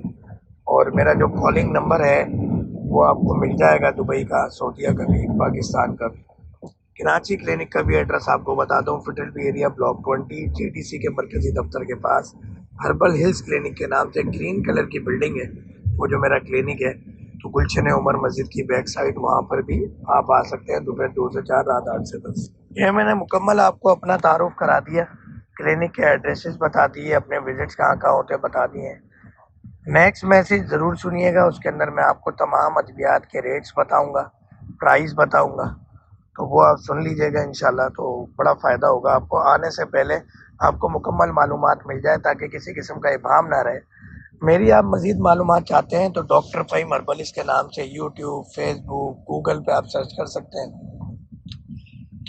اور میرا جو کالنگ نمبر ہے وہ آپ کو مل جائے گا، دبئی کا، سعودیہ کا بھی، پاکستان کا بھی۔ کراچی کلینک کا بھی ایڈریس آپ کو بتا دوں، فٹل B area block 20 G T C کے مرکزی دفتر کے پاس ہربل ہلز کلینک کے نام سے گرین کلر کی بلڈنگ ہے، وہ جو میرا کلینک ہے، تو گلشن عمر مسجد کی بیک سائڈ، وہاں پر بھی آپ آ سکتے ہیں، دوپہر 2 سے 4، رات 8 سے 10۔ یہ میں نے مکمل آپ کو اپنا تعارف کرا دیا، کلینک کے ایڈریسز بتا دیے، اپنے وزٹس کہاں کہاں ہوتے بتا دیے۔ نیکسٹ میسیج ضرور سنیے گا، اس کے اندر میں آپ کو تمام ادویات کے ریٹس بتاؤں گا، پرائز بتاؤں گا، تو وہ آپ سن لیجئے گا انشاءاللہ، تو بڑا فائدہ ہوگا آپ کو۔ آنے سے پہلے آپ کو مکمل معلومات مل جائے تاکہ کسی قسم کا ابہام نہ رہے۔ میری آپ مزید معلومات چاہتے ہیں تو ڈاکٹر فہیم ہربلسٹ کے نام سے یوٹیوب، فیس بک، گوگل پہ آپ سرچ کر سکتے ہیں۔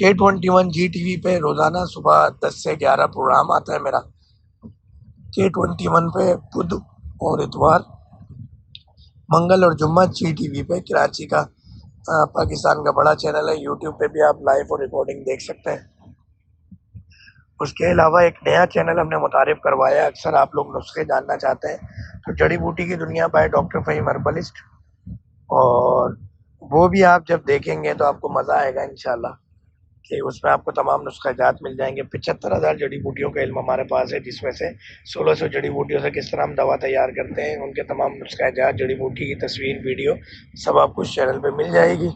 K21 جی ٹی وی پہ روزانہ صبح 10 سے 11 پروگرام آتا ہے میرا، K21 پہ بدھ اور اتوار، منگل اور جمعہ جی ٹی وی پہ، کراچی کا پاکستان کا بڑا چینل ہے، یوٹیوب پہ بھی آپ لائیو اور ریکارڈنگ دیکھ سکتے ہیں۔ اس کے علاوہ ایک نیا چینل ہم نے متعارف کروایا ہے، اکثر آپ لوگ نسخے جاننا چاہتے ہیں، تو جڑی بوٹی کی دنیا بائے ڈاکٹر فہیم ہربلسٹ، اور وہ بھی آپ جب دیکھیں گے تو آپ کو مزہ آئے گا انشاءاللہ، کہ اس میں آپ کو تمام نسخہ جات مل جائیں گے۔ 75,000 جڑی بوٹیوں کا علم ہمارے پاس ہے، جس میں سے 1600 جڑی بوٹیوں سے کس طرح ہم دوا تیار کرتے ہیں، ان کے تمام نسخہ جات، جڑی بوٹی کی تصویر، ویڈیو، سب آپ کو اس چینل پہ مل جائے گی۔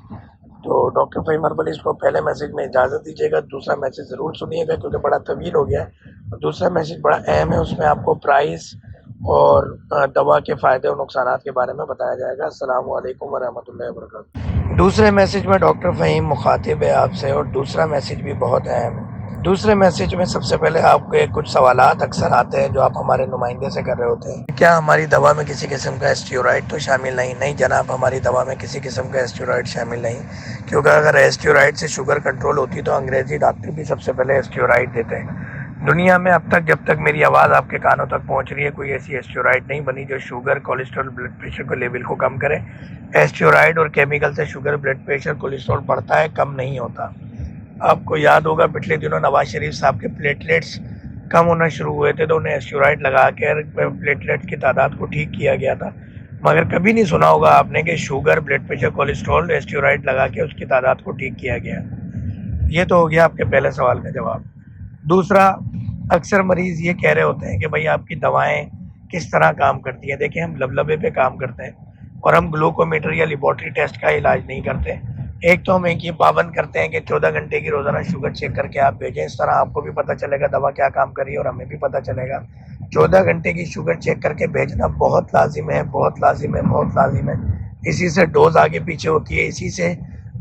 تو ڈاکٹر فہیم ہربلسٹ کو پہلے میسیج میں اجازت دیجیے گا، دوسرا میسیج ضرور سنیے گا کیونکہ بڑا طویل ہو گیا ہے، اور دوسرا میسیج بڑا اہم ہے، اس میں آپ کو پرائز اور دوا کے فائدے اور نقصانات کے بارے میں بتایا جائے گا۔ السلام علیکم ورحمۃ اللہ وبرکاتہ۔ دوسرے میسیج میں ڈاکٹر فہیم مخاطب ہے آپ سے، اور دوسرا میسیج بھی بہت اہم ہے۔ دوسرے میسیج میں سب سے پہلے آپ کے کچھ سوالات اکثر آتے ہیں جو آپ ہمارے نمائندے سے کر رہے ہوتے ہیں، کیا ہماری دوا میں کسی قسم کا اسٹیرائڈ تو شامل نہیں؟ نہیں جناب، ہماری دوا میں کسی قسم کا اسٹیرائڈ شامل نہیں، کیونکہ اگر اسٹیرائڈ سے شوگر کنٹرول ہوتی تو انگریزی ڈاکٹر بھی سب سے پہلے اسٹیرائڈ دیتے ہیں۔ دنیا میں اب تک جب تک میری آواز آپ کے کانوں تک پہنچ رہی ہے، کوئی ایسی اسٹیرائڈ نہیں بنی جو شوگر، کولیسٹرول، بلڈ پریشر کے لیول کو کم کرے۔ اسٹیرائڈ اور کیمیکل سے شوگر، بلڈ پریشر، کولیسٹرول بڑھتا ہے، کم نہیں ہوتا۔ آپ کو یاد ہوگا پچھلے دنوں نواز شریف صاحب کے پلیٹلیٹس کم ہونا شروع ہوئے تھے تو انہیں اسٹیرائڈ لگا کے پلیٹلیٹ کی تعداد کو ٹھیک کیا گیا تھا، مگر کبھی نہیں سنا ہوگا آپ نے کہ sugar, blood pressure, cholesterol steroid لگا کے اس کی تعداد کو ٹھیک کیا گیا۔ یہ تو ہو گیا آپ کے پہلے سوال کا جواب۔ دوسرا، اکثر مریض یہ کہہ رہے ہوتے ہیں کہ بھائی آپ کی دوائیں کس طرح کام کرتی ہیں۔ دیکھیں، ہم لبلبے پہ کام کرتے ہیں، اور ہم گلوکومیٹر یا لیبارٹری ٹیسٹ کا علاج نہیں کرتے۔ ایک تو ہم ایک یہ پابند کرتے ہیں کہ 14 گھنٹے کی روزانہ شوگر چیک کر کے آپ بھیجیں، اس طرح آپ کو بھی پتہ چلے گا دوا کیا کام کر رہی ہے اور ہمیں بھی پتہ چلے گا۔ 14 گھنٹے کی شوگر چیک کر کے بھیجنا بہت لازم ہے، بہت لازم ہے، بہت لازم ہے۔ اسی سے ڈوز آگے پیچھے ہوتی ہے، اسی سے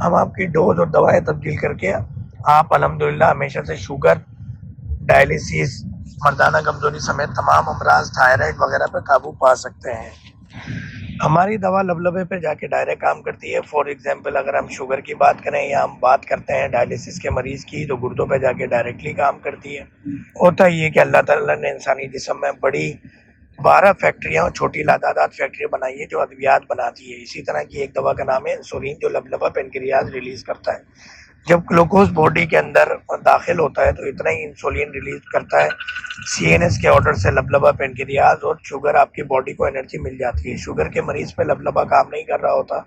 ہم آپ کی ڈوز اور دوائیں تبدیل کر کے آپ الحمدللہ ہمیشہ سے شوگر، ڈائلیسس، مردانہ کمزوری سمیت تمام امراض، تھائرائڈ وغیرہ پہ قابو پا سکتے ہیں۔ ہماری دوا لبلبے پہ جا کے ڈائریکٹ کام کرتی ہے۔ فار ایگزامپل اگر ہم شوگر کی بات کریں یا ہم بات کرتے ہیں ڈائلیسس کے مریض کی، تو گردوں پہ جا کے ڈائریکٹلی کام کرتی ہے۔ ہوتا یہ کہ اللہ تعالیٰ نے انسانی جسم میں بڑی 12 فیکٹریاں اور چھوٹی لادادات فیکٹریاں بنائی ہے جو ادویات بناتی ہے۔ اسی طرح کی ایک دوا کا نام ہے انسولین، جو لبلبہ پینکریاز ریلیز کرتا ہے۔ جب گلوکوز باڈی کے اندر داخل ہوتا ہے تو اتنا ہی انسولین ریلیز کرتا ہے، سی این ایس کے آرڈر سے لبلبہ پینکریاز، اور شوگر آپ کی باڈی کو انرجی مل جاتی ہے۔ شوگر کے مریض پہ لبلبہ کام نہیں کر رہا ہوتا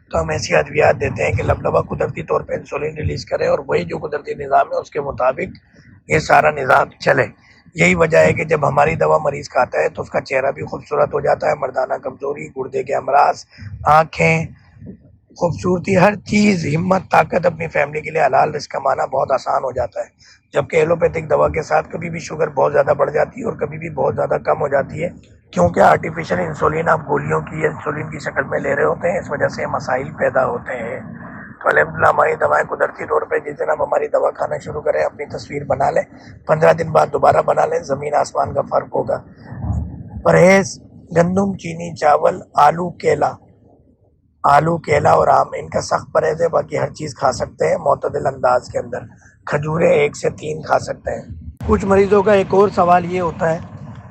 تو ہم ایسی ادویات دیتے ہیں کہ لبلبہ قدرتی طور پہ انسولین ریلیز کرے، اور وہی جو قدرتی نظام ہے اس کے مطابق یہ سارا نظام چلے۔ یہی وجہ ہے کہ جب ہماری دوا مریض کھاتا ہے تو اس کا چہرہ بھی خوبصورت ہو جاتا ہے، مردانہ کمزوری، گردے کے امراض، آنکھیں، خوبصورتی، ہر چیز، ہمت، طاقت اپنی فیملی کے لیے حلال رزق کمانا بہت آسان ہو جاتا ہے. جبکہ ایلوپیتھک دوا کے ساتھ کبھی بھی شوگر بہت زیادہ بڑھ جاتی ہے اور کبھی بھی بہت زیادہ کم ہو جاتی ہے، کیونکہ آرٹیفیشل انسولین آپ گولیوں کی انسولین کی شکل میں لے رہے ہوتے ہیں. اس وجہ سے مسائل پیدا ہوتے ہیں. تو الحمدللہ ہماری دوائیں قدرتی طور پہ جس دن آپ ہماری دوا کھانا شروع کریں اپنی تصویر بنا لیں، 15 دن بعد دوبارہ بنا لیں، زمین آسمان کا فرق ہوگا. پرہیز: گندم، چینی، چاول، آلو، کیلا اور آم، ان کا سخت پرہیز ہے. باقی ہر چیز کھا سکتے ہیں معتدل انداز کے اندر. کھجوریں 1 سے 3 کھا سکتے ہیں. کچھ مریضوں کا ایک اور سوال یہ ہوتا ہے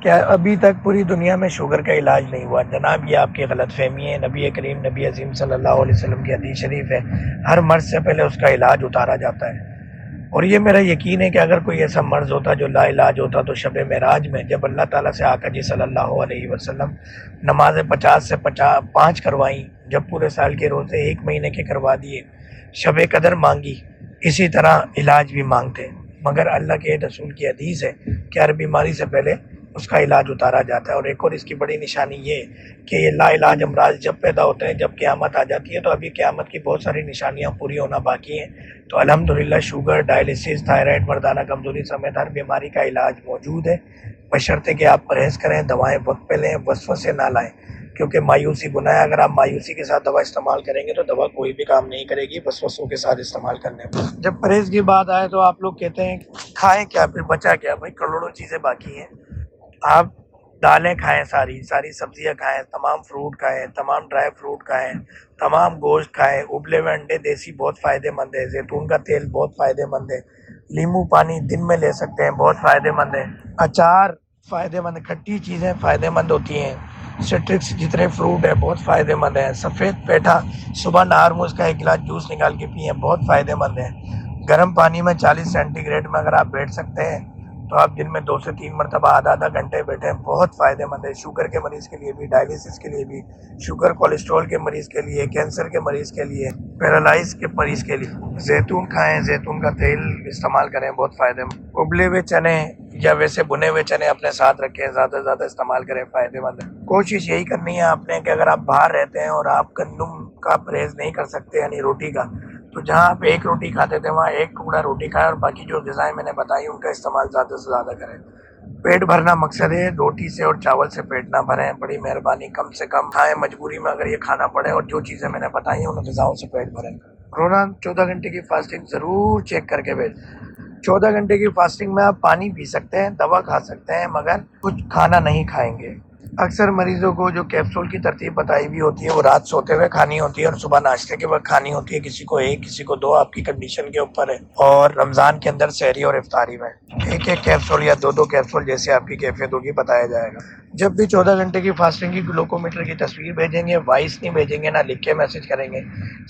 کہ ابھی تک پوری دنیا میں شوگر کا علاج نہیں ہوا. جناب یہ آپ کی غلط فہمی ہے. نبی کریم، نبی عظیم صلی اللہ علیہ وسلم کی حدیث شریف ہے، ہر مرض سے پہلے اس کا علاج اتارا جاتا ہے. اور یہ میرا یقین ہے کہ اگر کوئی ایسا مرض ہوتا جو لا علاج ہوتا تو شب معراج میں جب اللہ تعالیٰ سے آقا جی صلی اللہ علیہ وسلم نماز 50 سے 5 کروائیں، جب پورے سال کے روزے 1 مہینے کے کروا دیے، شب قدر مانگی، اسی طرح علاج بھی مانگتے. مگر اللہ کے رسول کی حدیث ہے کہ ہر بیماری سے پہلے اس کا علاج اتارا جاتا ہے. اور ایک اور اس کی بڑی نشانی یہ ہے کہ یہ لا علاج امراض جب پیدا ہوتے ہیں جب قیامت آ جاتی ہے. تو ابھی قیامت کی بہت ساری نشانیاں پوری ہونا باقی ہیں. تو الحمدللہ شوگر، ڈائلسس، تھائرائڈ، مردانہ کمزوری سمیت ہر بیماری کا علاج موجود ہے، بشرطے کہ آپ پرہیز کریں، دوائیں وقت پہ لیں، وسوسے نہ لائیں، کیونکہ مایوسی گناہ ہے. اگر آپ مایوسی کے ساتھ دوا استعمال کریں گے تو دوا کوئی بھی کام نہیں کرے گی وسوسوں کے ساتھ استعمال کرنے پر. جب پرہیز کی بات آئے تو آپ لوگ کہتے ہیں کھائیں کیا، پھر بچا کیا؟ بھائی کروڑوں چیزیں باقی ہیں. آپ دالیں کھائیں، ساری سبزیاں کھائیں، تمام فروٹ کھائیں، تمام ڈرائی فروٹ کھائیں، تمام گوشت کھائیں، ابلے ہوئے انڈے دیسی بہت فائدہ مند ہے، زیتون کا تیل بہت فائدہ مند ہے، لیمو پانی دن میں لے سکتے ہیں بہت فائدہ مند ہے، اچار فائدہ مند ہے، کھٹی چیزیں فائدہ مند ہوتی ہیں، سٹرکس جتنے فروٹ ہیں بہت فائدہ مند ہیں، سفید پیٹھا صبح نہار میں اس کا 1 گلاس جوس نکال کے پئیں بہت فائدہ مند ہے. گرم پانی میں 40 سینٹی گریڈ میں اگر آپ بیٹھ سکتے ہیں تو آپ دن میں 2 سے 3 مرتبہ آدھا گھنٹے بیٹھیں، بہت فائدہ مند ہے. شوگر کے مریض کے لیے بھی، ڈائلسس کے لیے بھی، شوگر کولیسٹرول کے مریض کے لیے، کینسر کے مریض کے لیے، پیرالائز کے مریض کے لیے. زیتون کھائیں، زیتون کا تیل استعمال کریں، بہت فائدہ مند. ابلے ہوئے چنے یا ویسے بنے ہوئے چنے اپنے ساتھ رکھیں، زیادہ سے زیادہ استعمال کریں، فائدہ مند ہے. کوشش یہی کرنی ہے آپ نے کہ اگر آپ باہر رہتے ہیں اور آپ گندم کا پرہیز نہیں کر سکتے یعنی روٹی کا، تو جہاں آپ 1 روٹی کھاتے تھے وہاں 1 ٹکڑا روٹی کھائیں اور باقی جو غذائیں میں نے بتائی ان کا استعمال زیادہ سے زیادہ کریں. پیٹ بھرنا مقصد ہے، روٹی سے اور چاول سے پیٹ نہ بھریں. بڑی مہربانی کم سے کم کھائیں، مجبوری میں اگر یہ کھانا پڑے، اور جو چیزیں میں نے بتائی ہیں ان غذاؤں سے پیٹ بھریں. روزانہ 14 گھنٹے کی فاسٹنگ ضرور چیک کر کے بھیج. 14 گھنٹے کی فاسٹنگ میں آپ پانی پی سکتے ہیں، دوا کھا سکتے ہیں، مگر کچھ کھانا نہیں کھائیں گے. اکثر مریضوں کو جو کیپسول کی ترتیب بتائی ہوئی ہوتی ہے وہ رات سوتے ہوئے کھانی ہوتی ہے اور صبح ناشتے کے وقت کھانی ہوتی ہے. کسی کو 1 کسی کو 2، آپ کی کنڈیشن کے اوپر ہے. اور رمضان کے اندر سحری اور افطاری میں 1 کیپسول یا 2 کیپسول جیسے آپ کی کیفیت ہوگی بتایا جائے گا. جب بھی 14 گھنٹے کی فاسٹنگ کی گلوکومیٹر کی تصویر بھیجیں گے، وائس نہیں بھیجیں گے، نہ لکھ کے میسج کریں گے،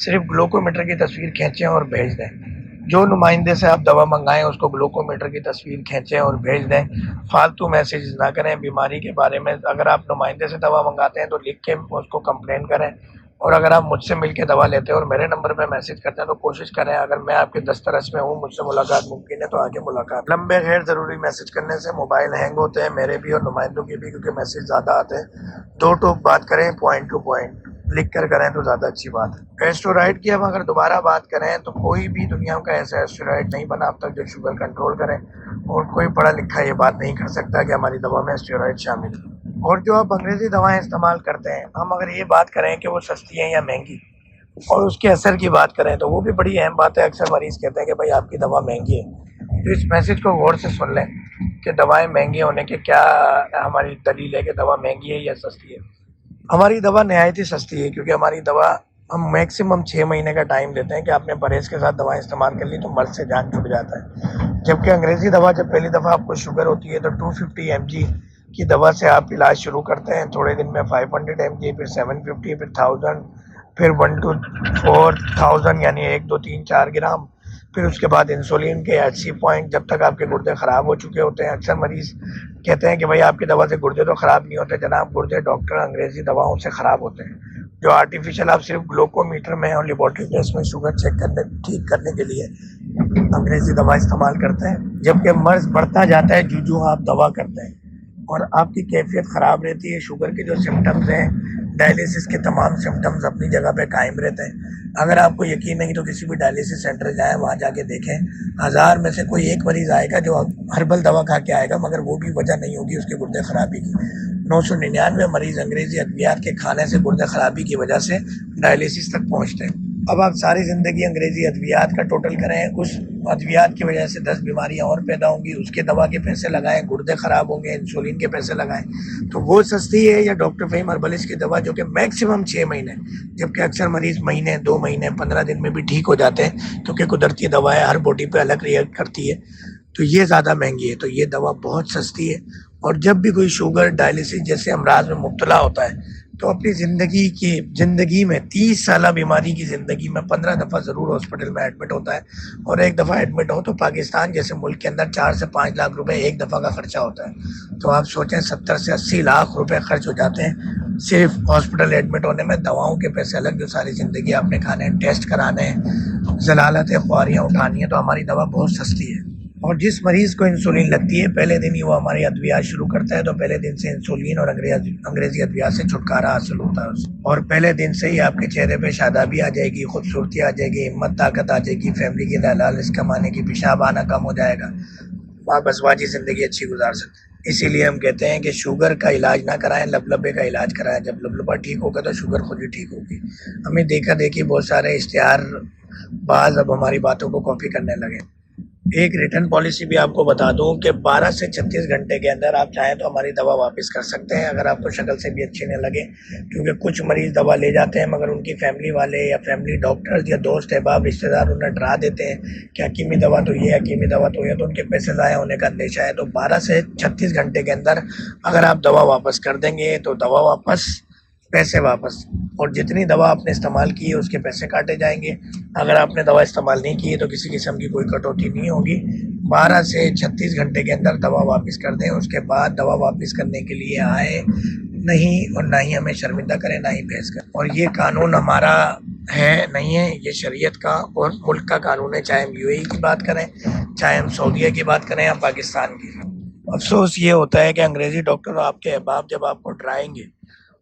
صرف گلوکومیٹر کی تصویر کھینچیں اور بھیج دیں. جو نمائندے سے آپ دوا منگائیں اس کو گلوکومیٹر کی تصویر کھینچیں اور بھیج دیں. فالتو میسیج نہ کریں بیماری کے بارے میں. اگر آپ نمائندے سے دوا منگاتے ہیں تو لکھ کے اس کو کمپلین کریں، اور اگر آپ مجھ سے مل کے دوا لیتے ہیں اور میرے نمبر پہ میسج کرتے ہیں تو کوشش کریں اگر میں آپ کے دسترس میں ہوں، مجھ سے ملاقات ممکن ہے تو آگے ملاقات. لمبے غیر ضروری میسج کرنے سے موبائل ہینگ ہوتے ہیں، میرے بھی اور نمائندوں کے بھی، کیونکہ میسج زیادہ آتے ہیں. 2 ٹوک بات کریں، پوائنٹ ٹو پوائنٹ لکھ کر کریں تو زیادہ اچھی بات ہے. اسٹیرائڈ کی ہم اگر دوبارہ بات کریں تو کوئی بھی دنیا کا ایسا اسٹیرائڈ نہیں بنا اب تک جو شوگر کنٹرول کریں، اور کوئی پڑھا لکھا یہ بات نہیں کر سکتا کہ ہماری دوا میں اسٹیرائڈ شامل ہے. اور جو آپ انگریزی دوائیں استعمال کرتے ہیں، ہم اگر یہ بات کریں کہ وہ سستی ہیں یا مہنگی اور اس کے اثر کی بات کریں تو وہ بھی بڑی اہم بات ہے. اکثر مریض کہتے ہیں کہ بھائی آپ کی دوا مہنگی ہے، تو اس میسج کو غور سے سن لیں کہ دوائیں مہنگی ہونے کے کیا ہماری دلیل ہے کہ دوا مہنگی ہے یا سستی ہے. ہماری دوا نہایت ہی سستی ہے، کیونکہ ہماری دوا ہم میکسیمم 6 مہینے کا ٹائم دیتے ہیں کہ آپ نے پرہیز کے ساتھ دوائیں استعمال کر لی تو مرض سے جان چھٹ جاتا ہے. جبکہ انگریزی دوا جب پہلی دفعہ آپ کو شوگر ہوتی ہے تو 250 mg کی دوا سے آپ علاج شروع کرتے ہیں. تھوڑے دن میں 500 mg، پھر 750، پھر 1000، پھر 1 to 4000 یعنی 1 2 3 4 گرام. پھر اس کے بعد انسولین کے 80 پوائنٹ جب تک آپ کے گردے خراب ہو چکے ہوتے ہیں. اکثر مریض کہتے ہیں کہ بھائی آپ کی دوا سے گردے تو خراب نہیں ہوتے. جناب گردے ڈاکٹر انگریزی دواؤں سے خراب ہوتے ہیں. جو آرٹیفیشل آپ صرف گلوکومیٹر میں اور لیبورٹری ٹیسٹ میں شوگر چیک کرنے ٹھیک کرنے کے لیے انگریزی دوا استعمال کرتے ہیں، جبکہ مرض بڑھتا جاتا ہے جو آپ دوا کرتے ہیں اور آپ کی کیفیت خراب رہتی ہے. شوگر کے جو سمٹمز ہیں ڈائلیسس کے تمام سمٹمز اپنی جگہ پہ قائم رہتے ہیں. اگر آپ کو یقین نہیں تو کسی بھی ڈائلیسس سینٹر جائیں, وہاں جا کے دیکھیں. 1000 میں سے کوئی ایک مریض آئے گا جو ہربل دوا کھا کے آئے گا, مگر وہ بھی وجہ نہیں ہوگی اس کے گردے خرابی کی. 999 مریض انگریزی ادویات کے کھانے سے گردے خرابی کی وجہ سے ڈائلیسس تک پہنچتے ہیں. اب آپ ساری زندگی انگریزی ادویات کا ٹوٹل کریں, اس ادویات کی وجہ سے 10 بیماریاں اور پیدا ہوں گی, اس کے دوا کے پیسے لگائیں, گردے خراب ہوں گے, انسولین کے پیسے لگائیں, تو وہ سستی ہے یا ڈاکٹر فہیم ہربلسٹ کی دوا جو کہ میکسیمم 6 مہینے, جبکہ اکثر مریض مہینے 2 مہینے 15 دن میں بھی ٹھیک ہو جاتے ہیں کیونکہ قدرتی دوا ہے, ہر باڈی پہ الگ ریئیکٹ کرتی ہے. تو یہ زیادہ مہنگی ہے, تو یہ دوا بہت سستی ہے. اور جب بھی کوئی شوگر ڈائلیسس جیسے امراض میں مبتلا ہوتا ہے تو اپنی زندگی میں 30 سالہ بیماری کی زندگی میں 15 دفعہ ضرور ہاسپٹل میں ایڈمٹ ہوتا ہے. اور ایک دفعہ ایڈمٹ ہو تو پاکستان جیسے ملک کے اندر 4 سے 5 لاکھ روپے ایک دفعہ کا خرچہ ہوتا ہے. تو آپ سوچیں 70 سے 80 لاکھ روپے خرچ ہو جاتے ہیں صرف ہاسپٹل ایڈمٹ ہونے میں. دواؤں کے پیسے الگ جو ساری زندگی آپ نے کھانے ہیں, ٹیسٹ کرانے ہیں, ضلالتیں خواریاں اٹھانی ہیں, تو ہماری دوا بہت سستی ہے. اور جس مریض کو انسولین لگتی ہے پہلے دن ہی وہ ہماری ادویات شروع کرتا ہے, تو پہلے دن سے انسولین اور انگریزی ادویات سے چھٹکارا حاصل ہوتا ہے اسے. اور پہلے دن سے ہی آپ کے چہرے پہ شادابی آ جائے گی, خوبصورتی آ جائے گی, ہمت طاقت آ جائے گی, فیملی کی رزق کمانے کی, پیشاب آنا کم ہو جائے گا, آپ ازواجی زندگی اچھی گزار سکتے ہیں. اسی لیے ہم کہتے ہیں کہ شوگر کا علاج نہ کرائیں, لبلبے کا علاج کرائیں. جب لبلبا ٹھیک ہوگا تو شوگر خود ہی ٹھیک ہوگی. ہمیں دیکھا دیکھی بہت سارے اشتہار باز اب ہماری باتوں کو کاپی کرنے لگے. ایک ریٹرن پالیسی بھی آپ کو بتا دوں کہ 12 سے 36 گھنٹے کے اندر آپ چاہیں تو ہماری دوا واپس کر سکتے ہیں اگر آپ کو شکل سے بھی اچھی نہ لگے. کیونکہ کچھ مریض دوا لے جاتے ہیں مگر ان کی فیملی والے یا فیملی ڈاکٹر یا دوست احباب رشتہ دار انہیں ڈرا دیتے ہیں کہ حکیمی دوا تو یہ, حکیمی دوا تو یہ, تو ان کے پیسے ضائع ہونے کا اندیشہ ہے. تو 12 سے 36 گھنٹے کے اندر اگر آپ دوا واپس کر دیں گے تو دوا واپس, پیسے واپس, اور جتنی دوا آپ نے استعمال کی ہے اس کے پیسے کاٹے جائیں گے. اگر آپ نے دوا استعمال نہیں کی ہے تو کسی قسم کی کوئی کٹوتی نہیں ہوگی. 12 سے 36 گھنٹے کے اندر دوا واپس کر دیں, اس کے بعد دوا واپس کرنے کے لیے آئے نہیں, اور نہ ہی ہمیں شرمندہ کریں, نہ ہی بحث کریں. اور یہ قانون ہمارا ہے نہیں ہے, یہ شریعت کا اور ملک کا قانون ہے, چاہے ہم UAE کی بات کریں, چاہے ہم سعودیہ کی بات کریں یا پاکستان کی. افسوس یہ ہوتا ہے کہ انگریزی ڈاکٹر آپ کے احباب جب آپ کو ڈرائیں گے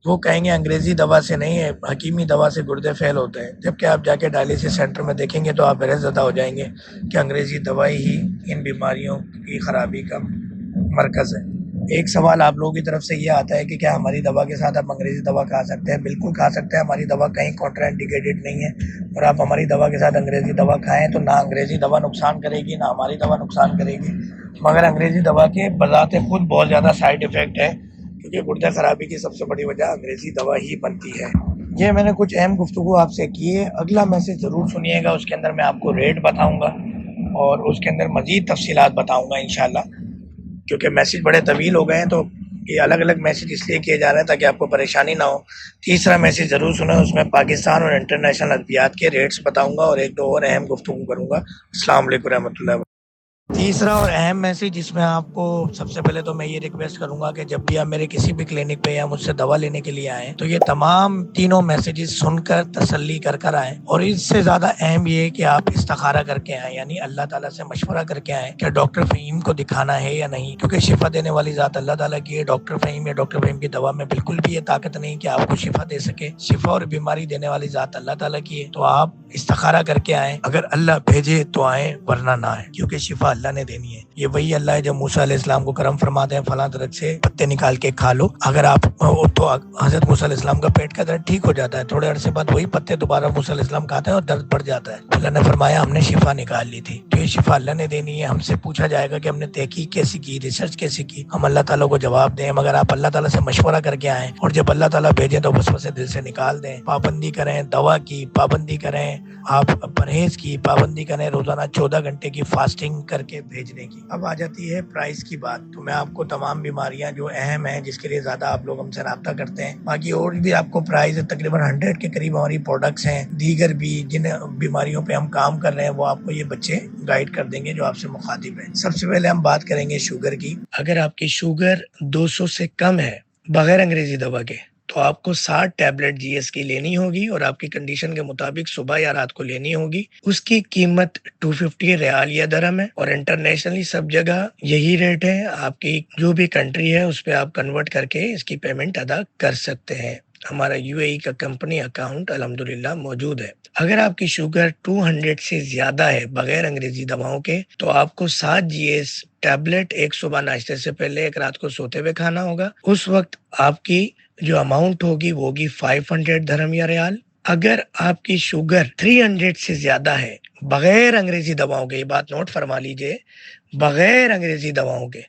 وہ کہیں گے انگریزی دوا سے نہیں ہے, حکیمی دوا سے گردے فیل ہوتے ہیں. جبکہ آپ جا کے ڈائلیسس سینٹر میں دیکھیں گے تو آپ حیرت زدہ ہو جائیں گے کہ انگریزی دوائی ہی ان بیماریوں کی خرابی کا مرکز ہے. ایک سوال آپ لوگوں کی طرف سے یہ آتا ہے کہ کیا ہماری دوا کے ساتھ آپ انگریزی دوا کھا سکتے ہیں؟ بالکل کھا سکتے ہیں, ہماری دوا کہیں کانٹرا انڈیکیٹڈ نہیں ہے. اور آپ ہماری دوا کے ساتھ انگریزی دوا کھائیں تو نہ انگریزی دوا نقصان کرے گی نہ ہماری دوا نقصان کرے گی. مگر انگریزی دوا کے بذات خود بہت زیادہ سائڈ افیکٹ ہے, کیونکہ گردے خرابی کی سب سے بڑی وجہ انگریزی دوا ہی بنتی ہے. یہ میں نے کچھ اہم گفتگو آپ سے کی ہے. اگلا میسج ضرور سنیے گا, اس کے اندر میں آپ کو ریٹ بتاؤں گا اور اس کے اندر مزید تفصیلات بتاؤں گا انشاءاللہ. کیونکہ میسج بڑے طویل ہو گئے ہیں تو یہ الگ الگ میسج اس لیے کیے جا رہے ہیں تاکہ آپ کو پریشانی نہ ہو. تیسرا میسج ضرور سنیں, اس میں پاکستان اور انٹرنیشنل ادویات کے ریٹس بتاؤں گا اور ایک دو اور اہم گفتگو کروں گا. السلام علیکم رحمۃ اللہ. تیسرا اور اہم میسج جس میں آپ کو سب سے پہلے تو میں یہ ریکویسٹ کروں گا کہ جب بھی آپ میرے کسی بھی کلینک پہ یا مجھ سے دوا لینے کے لیے آئیں تو یہ تمام تینوں میسیجز سن کر تسلی کر کر آئیں. اور اس سے زیادہ اہم یہ ہے کہ آپ استخارہ کر کے آئیں, یعنی اللہ تعالیٰ سے مشورہ کر کے آئیں کہ ڈاکٹر فہیم کو دکھانا ہے یا نہیں. کیونکہ شفا دینے والی ذات اللہ تعالیٰ کی ہے. ڈاکٹر فہیم یا ڈاکٹر فہیم کی دوا میں بالکل بھی یہ طاقت نہیں کہ آپ کو شفا دے سکے. شفا اور بیماری دینے والی ذات اللہ تعالیٰ کی ہے. تو آپ استخارہ کر کے آئیں, اگر اللہ بھیجے تو آئیں ورنہ نہ آئیں, کیونکہ شفا اللہ نے دینی ہے. یہ وہی اللہ ہے جو موسیٰ علیہ السلام کو کرم فرماتے ہیں فلاں درخت سے پتے نکال کے کھا لو, اگر آپ تو حضرت موسیٰ علیہ السلام کا پیٹ کا درد ٹھیک ہو جاتا ہے. تھوڑے عرصے بعد وہی پتے دوبارہ موسیٰ علیہ السلام کھاتے ہیں اور درد بڑھ جاتا ہے. اللہ نے فرمایا ہم نے شفا نکال لی تھی. تو یہ شفا اللہ نے دینی ہے. ہم سے پوچھا جائے گا کہ ہم نے تحقیق کیسی کی, ریسرچ کیسی کی, ہم اللہ تعالیٰ کو جواب دیں. مگر آپ اللہ تعالیٰ سے مشورہ کر کے آئیں اور جب اللہ تعالیٰ بھیجیں تو وسوسے دل سے نکال دیں. پابندی کریں, دوا کی پابندی کریں, آپ پرہیز کی پابندی کریں, روزانہ 14 گھنٹے کی فاسٹنگ کر کے بھیجنے کی. اب آ جاتی ہے پرائز کی بات. تو میں آپ کو تمام بیماریاں جو اہم ہیں جس کے لیے زیادہ آپ لوگ ہم سے رابطہ کرتے ہیں, باقی اور بھی آپ کو پرائز تقریباً 100 کے قریب ہماری پروڈکٹس ہیں. دیگر بھی جن بیماریوں پہ ہم کام کر رہے ہیں وہ آپ کو یہ بچے گائیڈ کر دیں گے جو آپ سے مخاطب ہیں. سب سے پہلے ہم بات کریں گے شوگر کی. اگر آپ کی شوگر 200 سے کم ہے بغیر انگریزی دوا کے تو آپ کو 60 ٹیبلٹ GS کی لینی ہوگی اور آپ کی کنڈیشن کے مطابق صبح یا رات کو لینی ہوگی. اس کی قیمت 250 ریال یا درہم ہے اور انٹرنیشنلی سب جگہ یہی ریٹ ہے. آپ کی جو بھی کنٹری ہے اس پہ آپ کنورٹ کر کے اس کی پیمنٹ ادا کر سکتے ہیں. ہمارا UAE کا کمپنی اکاؤنٹ الحمدللہ موجود ہے۔ اگر آپ کی شوگر 200 سے زیادہ ہے بغیر انگریزی دواؤں کے تو آپ کو 7 GS ٹیبلٹ ایک صبح ناشتے سے پہلے ایک رات کو سوتے ہوئے کھانا ہوگا۔ اس وقت آپ کی جو اماؤنٹ ہوگی وہ ہوگی 500 درہم یا ریال۔ اگر آپ کی شوگر 300 سے زیادہ ہے بغیر انگریزی دواؤں کے، یہ بات نوٹ فرما لیجئے، بغیر انگریزی دواؤں کے،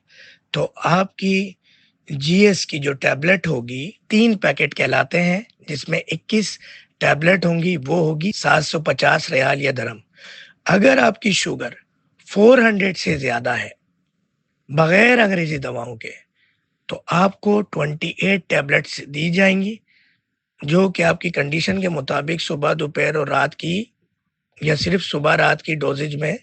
تو آپ کی GS کی جو ٹیبلٹ ہوگی 3 پیکٹ کہلاتے ہیں، جس میں 21 ٹیبلٹ ہوں گی، وہ ہوگی 750 ریال یا درہم۔ اگر آپ کی شوگر 400 سے زیادہ ہے بغیر انگریزی دواؤں کے تو آپ کو 28 ٹیبلٹس دی جائیں گی، جو کہ آپ کی کنڈیشن کے مطابق صبح، دوپہر اور رات کی یا صرف صبح رات کی ڈوزیج میں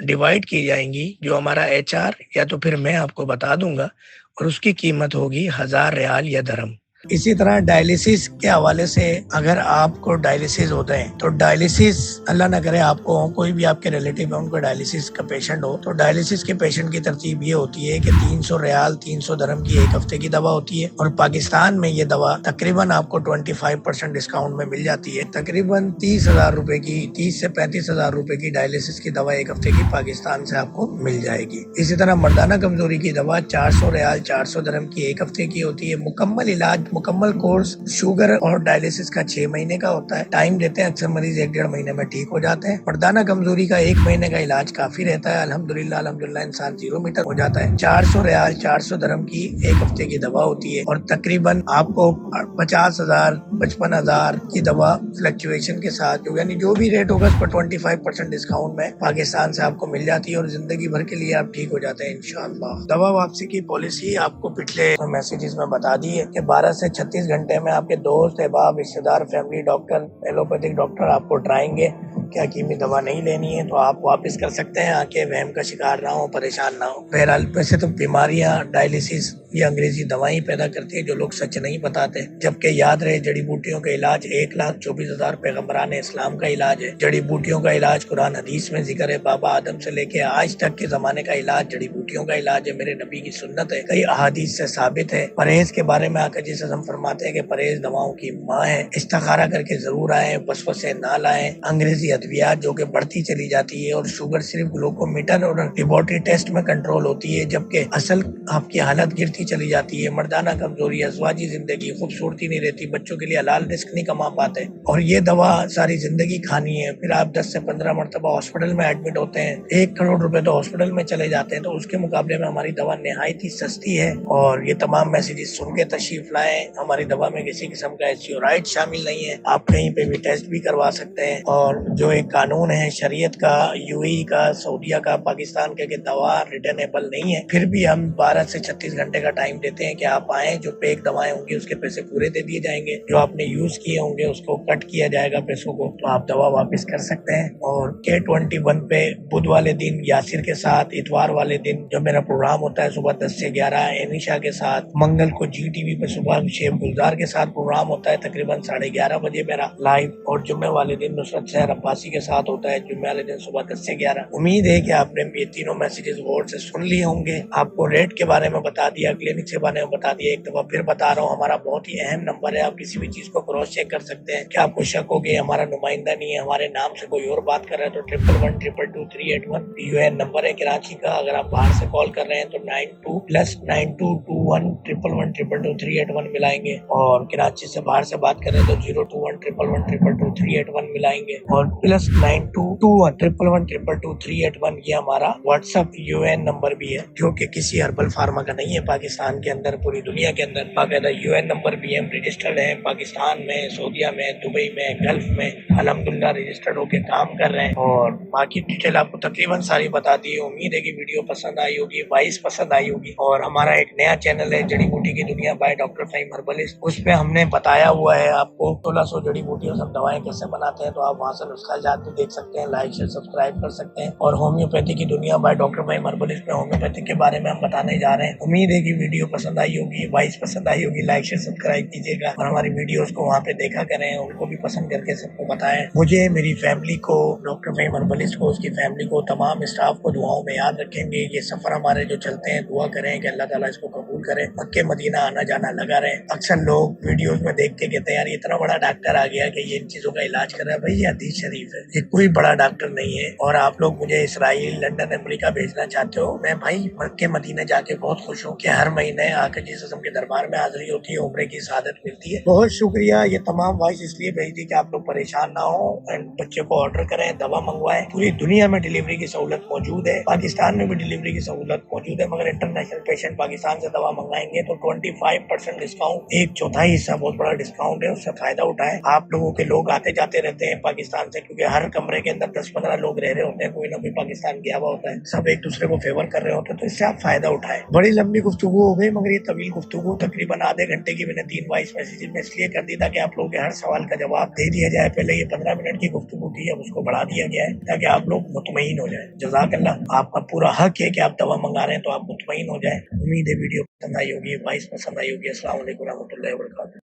ڈیوائیڈ کی جائیں گی، جو ہمارا HR یا تو پھر میں آپ کو بتا دوں گا، اور اس کی قیمت ہوگی 1000 ریال یا درہم۔ اسی طرح ڈائلیسس کے حوالے سے، اگر آپ کو ڈائلیسس ہوتے ہیں تو ڈائلیسس اللہ نہ کرے آپ کو کوئی بھی آپ کے ریلیٹیو ہے ان کو ڈائلیسس کا پیشنٹ ہو، تو ڈائلیسس کے پیشنٹ کی ترتیب یہ ہوتی ہے کہ 300 ریال 300 درہم کی ایک ہفتے کی دوا ہوتی ہے، اور پاکستان میں یہ دوا تقریباً آپ کو 25% ڈسکاؤنٹ میں مل جاتی ہے۔ تقریباً 30,000 روپے کی، 30 سے 35,000 روپے کی ڈائلیسس کی دوا ایک ہفتے کی پاکستان سے آپ کو مل جائے گی۔ اسی طرح مردانہ کمزوری کی دوا 400 ریال 400 درہم کی ایک ہفتے کی ہوتی ہے۔ مکمل علاج، مکمل کورس شوگر اور ڈائلیسس کا 6 مہینے کا ہوتا ہے۔ ٹائم دیتے ہیں، اکثر مریض 1-1.5 مہینے میں ٹھیک ہو جاتے ہیں۔ مردانہ کمزوری کا 1 مہینے کا علاج کافی رہتا ہے، الحمدللہ انسان 0 میٹر ہو جاتا ہے۔ 400 ریال 400 درہم کی ایک ہفتے کی دوا ہوتی ہے، اور تقریباً آپ کو 50,000 55,000 کی دوا فلکچویشن کے ساتھ، یعنی جو بھی ریٹ ہوگا اس پر 25% ڈسکاؤنٹ میں پاکستان سے آپ کو مل جاتی ہے، اور زندگی بھر کے لیے آپ ٹھیک ہو جاتے ہیں انشاءاللہ۔ دوا واپسی کی پالیسی آپ کو پچھلے میسیجز میں بتا دی ہے کہ 12 سے 36 گھنٹے میں آپ کے دوست، احباب، رشتہ دار، فیملی ڈاکٹر، ایلوپیتھک ڈاکٹر آپ کو ڈرائیں گے کہ حکیمی دوا نہیں لینی ہے تو آپ واپس کر سکتے ہیں، آکے وہم کا شکار نہ ہو، پریشان نہ ہو۔ بہرحال ویسے تو بیماریاں ڈائلیسس یہ انگریزی دوائیں پیدا کرتی ہے جو لوگ سچ نہیں بتاتے، جبکہ یاد رہے جڑی بوٹیوں کا علاج 1,24,000 پیغمبران اسلام کا علاج ہے۔ جڑی بوٹیوں کا علاج قرآن حدیث میں ذکر ہے، بابا آدم سے لے کے آج تک کے زمانے کا علاج جڑی بوٹیوں کا علاج ہے، میرے نبی کی سنت ہے، کئی احادیث سے ثابت ہے۔ پرہیز کے بارے میں آقا جی سے ہم فرماتے ہیں کہ پرہیز دواؤں کی ماں ہے، استخارہ کر کے ضرور آئیں، وسوسے نہ لائیں۔ انگریزی ادویات جو کہ بڑھتی چلی جاتی ہے، اور شوگر صرف گلوکومیٹر اور لیبارٹری ٹیسٹ میں کنٹرول ہوتی ہے، جبکہ اصل آپ کی حالت گرتی چلی جاتی ہے۔ مردانہ کمزوری، ازواجی زندگی، خوبصورتی نہیں رہتی، بچوں کے لیے حلال رزق نہیں کما پاتے، اور یہ دوا ساری زندگی کھانی ہے، پھر آپ 10 سے 15 مرتبہ ہاسپٹل میں ایڈمٹ ہوتے ہیں، 1 کروڑ روپے تو ہاسپٹل میں چلے جاتے ہیں، تو اس کے مقابلے میں ہماری دوا نہایت ہی سستی ہے۔ اور یہ تمام میسیجز سن کے تشریف لائیں، ہماری دوا میں کسی قسم کا اسٹیرائڈ شامل نہیں ہے، آپ کہیں پہ بھی ٹیسٹ بھی کروا سکتے ہیں، اور جو ایک قانون ہے شریعت کا، UAE کا، سعودیہ کا، پاکستان کے کہ دوا ریٹرنیبل نہیں ہے، پھر بھی ہم 12 سے 36 گھنٹے کا ٹائم دیتے ہیں کہ آپ آئیں، جو پیک دوائیں ہوں گی اس کے پیسے پورے دے دیے جائیں گے، جو آپ نے یوز کیے ہوں گے اس کو کٹ کیا جائے گا پیسوں کو، تو آپ دوا واپس کر سکتے ہیں۔ اور K21 پہ بدھ والے دن یاسر کے ساتھ، اتوار والے دن جو میرا پروگرام ہوتا ہے صبح 10 سے 11 انیشا کے ساتھ، منگل کو GTV پہ صبح شیخ گلزار کے ساتھ پروگرام ہوتا ہے تقریباً 11:30 بجے میرا لائیو، اور جمعے والے دن نصرت سحر عباسی کے ساتھ ہوتا ہے جمعے والے دن صبح 10 سے 11۔ امید ہے کہ آپ نے یہ تینوں میسیجز غور سے سن لیے ہوں گے۔ آپ کو ریٹ کے بارے میں بتا دیا، کلینک کے بارے میں بتا دیا، ایک دفعہ پھر بتا رہا ہوں، ہمارا بہت ہی اہم نمبر ہے، آپ کسی بھی چیز کو کراس چیک کر سکتے ہیں کہ آپ کو شک ہو کہ ہمارا نمائندہ نہیں ہے، ہمارے نام سے کوئی اور بات کر رہا ہے، تو 1112222381 UN نمبر ہے کراچی کا۔ اگر آپ باہر سے کال کر رہے ہیں تو 92+922111222381 ملائیں گے، اور کراچی سے باہر سے بات کر رہے ہیں تو 02111222381 ملائیں گے، اور +922111222381 یہ ہمارا واٹس ایپ UN نمبر بھی ہے، جو کہ کسی ہربل فارما کا نہیں ہے، پاکستان کے اندر، پوری دنیا کے اندر باقاعدہ UN نمبر بھی ہم رجسٹرڈ ہیں، پاکستان میں، سعودیہ میں، دبئی میں، گلف میں الحمدللہ رجسٹرڈ ہو کے کام کر رہے ہیں، اور باقی ڈیٹیل آپ کو تقریباً ساری بتا دی ہے۔ امید ہے کہ ویڈیو پسند آئی ہوگی، وائس پسند آئی ہوگی، اور ہمارا ایک نیا چینل ہے جڑی بوٹی کی دنیا بائی ڈاکٹر فہیم ہربلسٹ، اس پہ ہم نے بتایا ہوا ہے آپ کو 1600 جڑی بوٹیوں سے ہم دوائیں کیسے بناتے ہیں، تو آپ وہاں سے نسخہ جات بھی دیکھ سکتے ہیں، لائک شیئر سبسکرائب کر سکتے ہیں، اور ہومیوپیتھی کی دنیا بائی ڈاکٹر فہیم ہربلسٹ میں ہومیوپیتھی کے بارے میں ہم بتانے جا رہے ہیں۔ امید ہے کہ ویڈیو پسند آئی ہوگی، وائس پسند آئی ہوگی، لائک شیئر سبسکرائب کیجیے گا، اور ہماری ویڈیوز کو وہاں پہ دیکھا کریں، ان کو بھی پسند کر کے سب کو بتائیں۔ مجھے، میری فیملی کو، ڈاکٹر فہیم ہربلسٹ کو، اس کی فیملی کو، تمام اسٹاف کو دعاؤں میں یاد رکھیں گے۔ یہ سفر ہمارے جو چلتے ہیں، دعا کریں کہ اللہ تعالیٰ اس کو قبول کریں, مکے مدینہ آنا جانا لگا رہے. اکثر لوگ ویڈیوز میں دیکھ کے کہتے ہیں یار اتنا بڑا ڈاکٹر آ گیا کہ یہ ان چیزوں کا علاج کر رہا ہے. بھائی یہ حدیث شریف ہے, یہ کوئی بڑا ڈاکٹر نہیں ہے. اور آپ لوگ مجھے اسرائیل, لنڈن, امریکہ بھیجنا چاہتے ہو, میں بھائی مکے مدینہ جا کے بہت خوش ہوں کہ ہر مہینے آقا جی صلی اللہ علیہ وسلم کے دربار میں حاضری ہوتی ہے, عمرے کی سعادت ملتی ہے. بہت شکریہ. یہ تمام وائس اس لیے بھیج دی کہ آپ لوگ پریشان نہ ہو, بچے کو آرڈر کریں, دوا منگوائیں. پوری دنیا میں ڈلیوری کی سہولت موجود ہے, پاکستان میں بھی ڈلیوری کی سہولت موجود ہے, مگر انٹرنیشنل پیشنٹ پاکستان سے دوا منگائیں گے تو 25% ڈسکاؤنٹ, 1/4 حصہ بہت بڑا ڈسکاؤنٹ ہے, اس سے فائدہ اٹھائیں. آپ لوگوں کے لوگ آتے جاتے رہتے ہیں پاکستان سے, کیونکہ ہر کمرے کے اندر 10-15 لوگ رہ رہے ہوتے ہیں, کوئی نہ کوئی پاکستان گیا ہوا ہوتا ہے, سب ایک دوسرے کو فیور کر رہے ہوتے ہیں, تو اس سے آپ فائدہ اٹھائیں. بڑی لمبی گفتگو ہو گئی, مگر یہ طویل گفتگو تقریباً آدھے گھنٹے کی میں نے 3 وائس میسیجز میں اس لیے کر دی تاکہ آپ لوگوں کے ہر سوال کا جواب دے دیا جائے. پہلے یہ 15 منٹ کی گفتگو تھی, اب اس کو بڑھا دیا گیا ہے تاکہ آپ لوگ مطمئن ہو جائیں. جزاک اللہ. آپ کا پورا حق ہے کہ آپ دوا منگا رہے ہیں تو آپ مطمئن ہو جائیں. امید ہے ویڈیو پسند آئی ہوگی, وائس پسند آئی ہوگی. السلام علیکم ورحمۃ اللہ وبرکاتہ.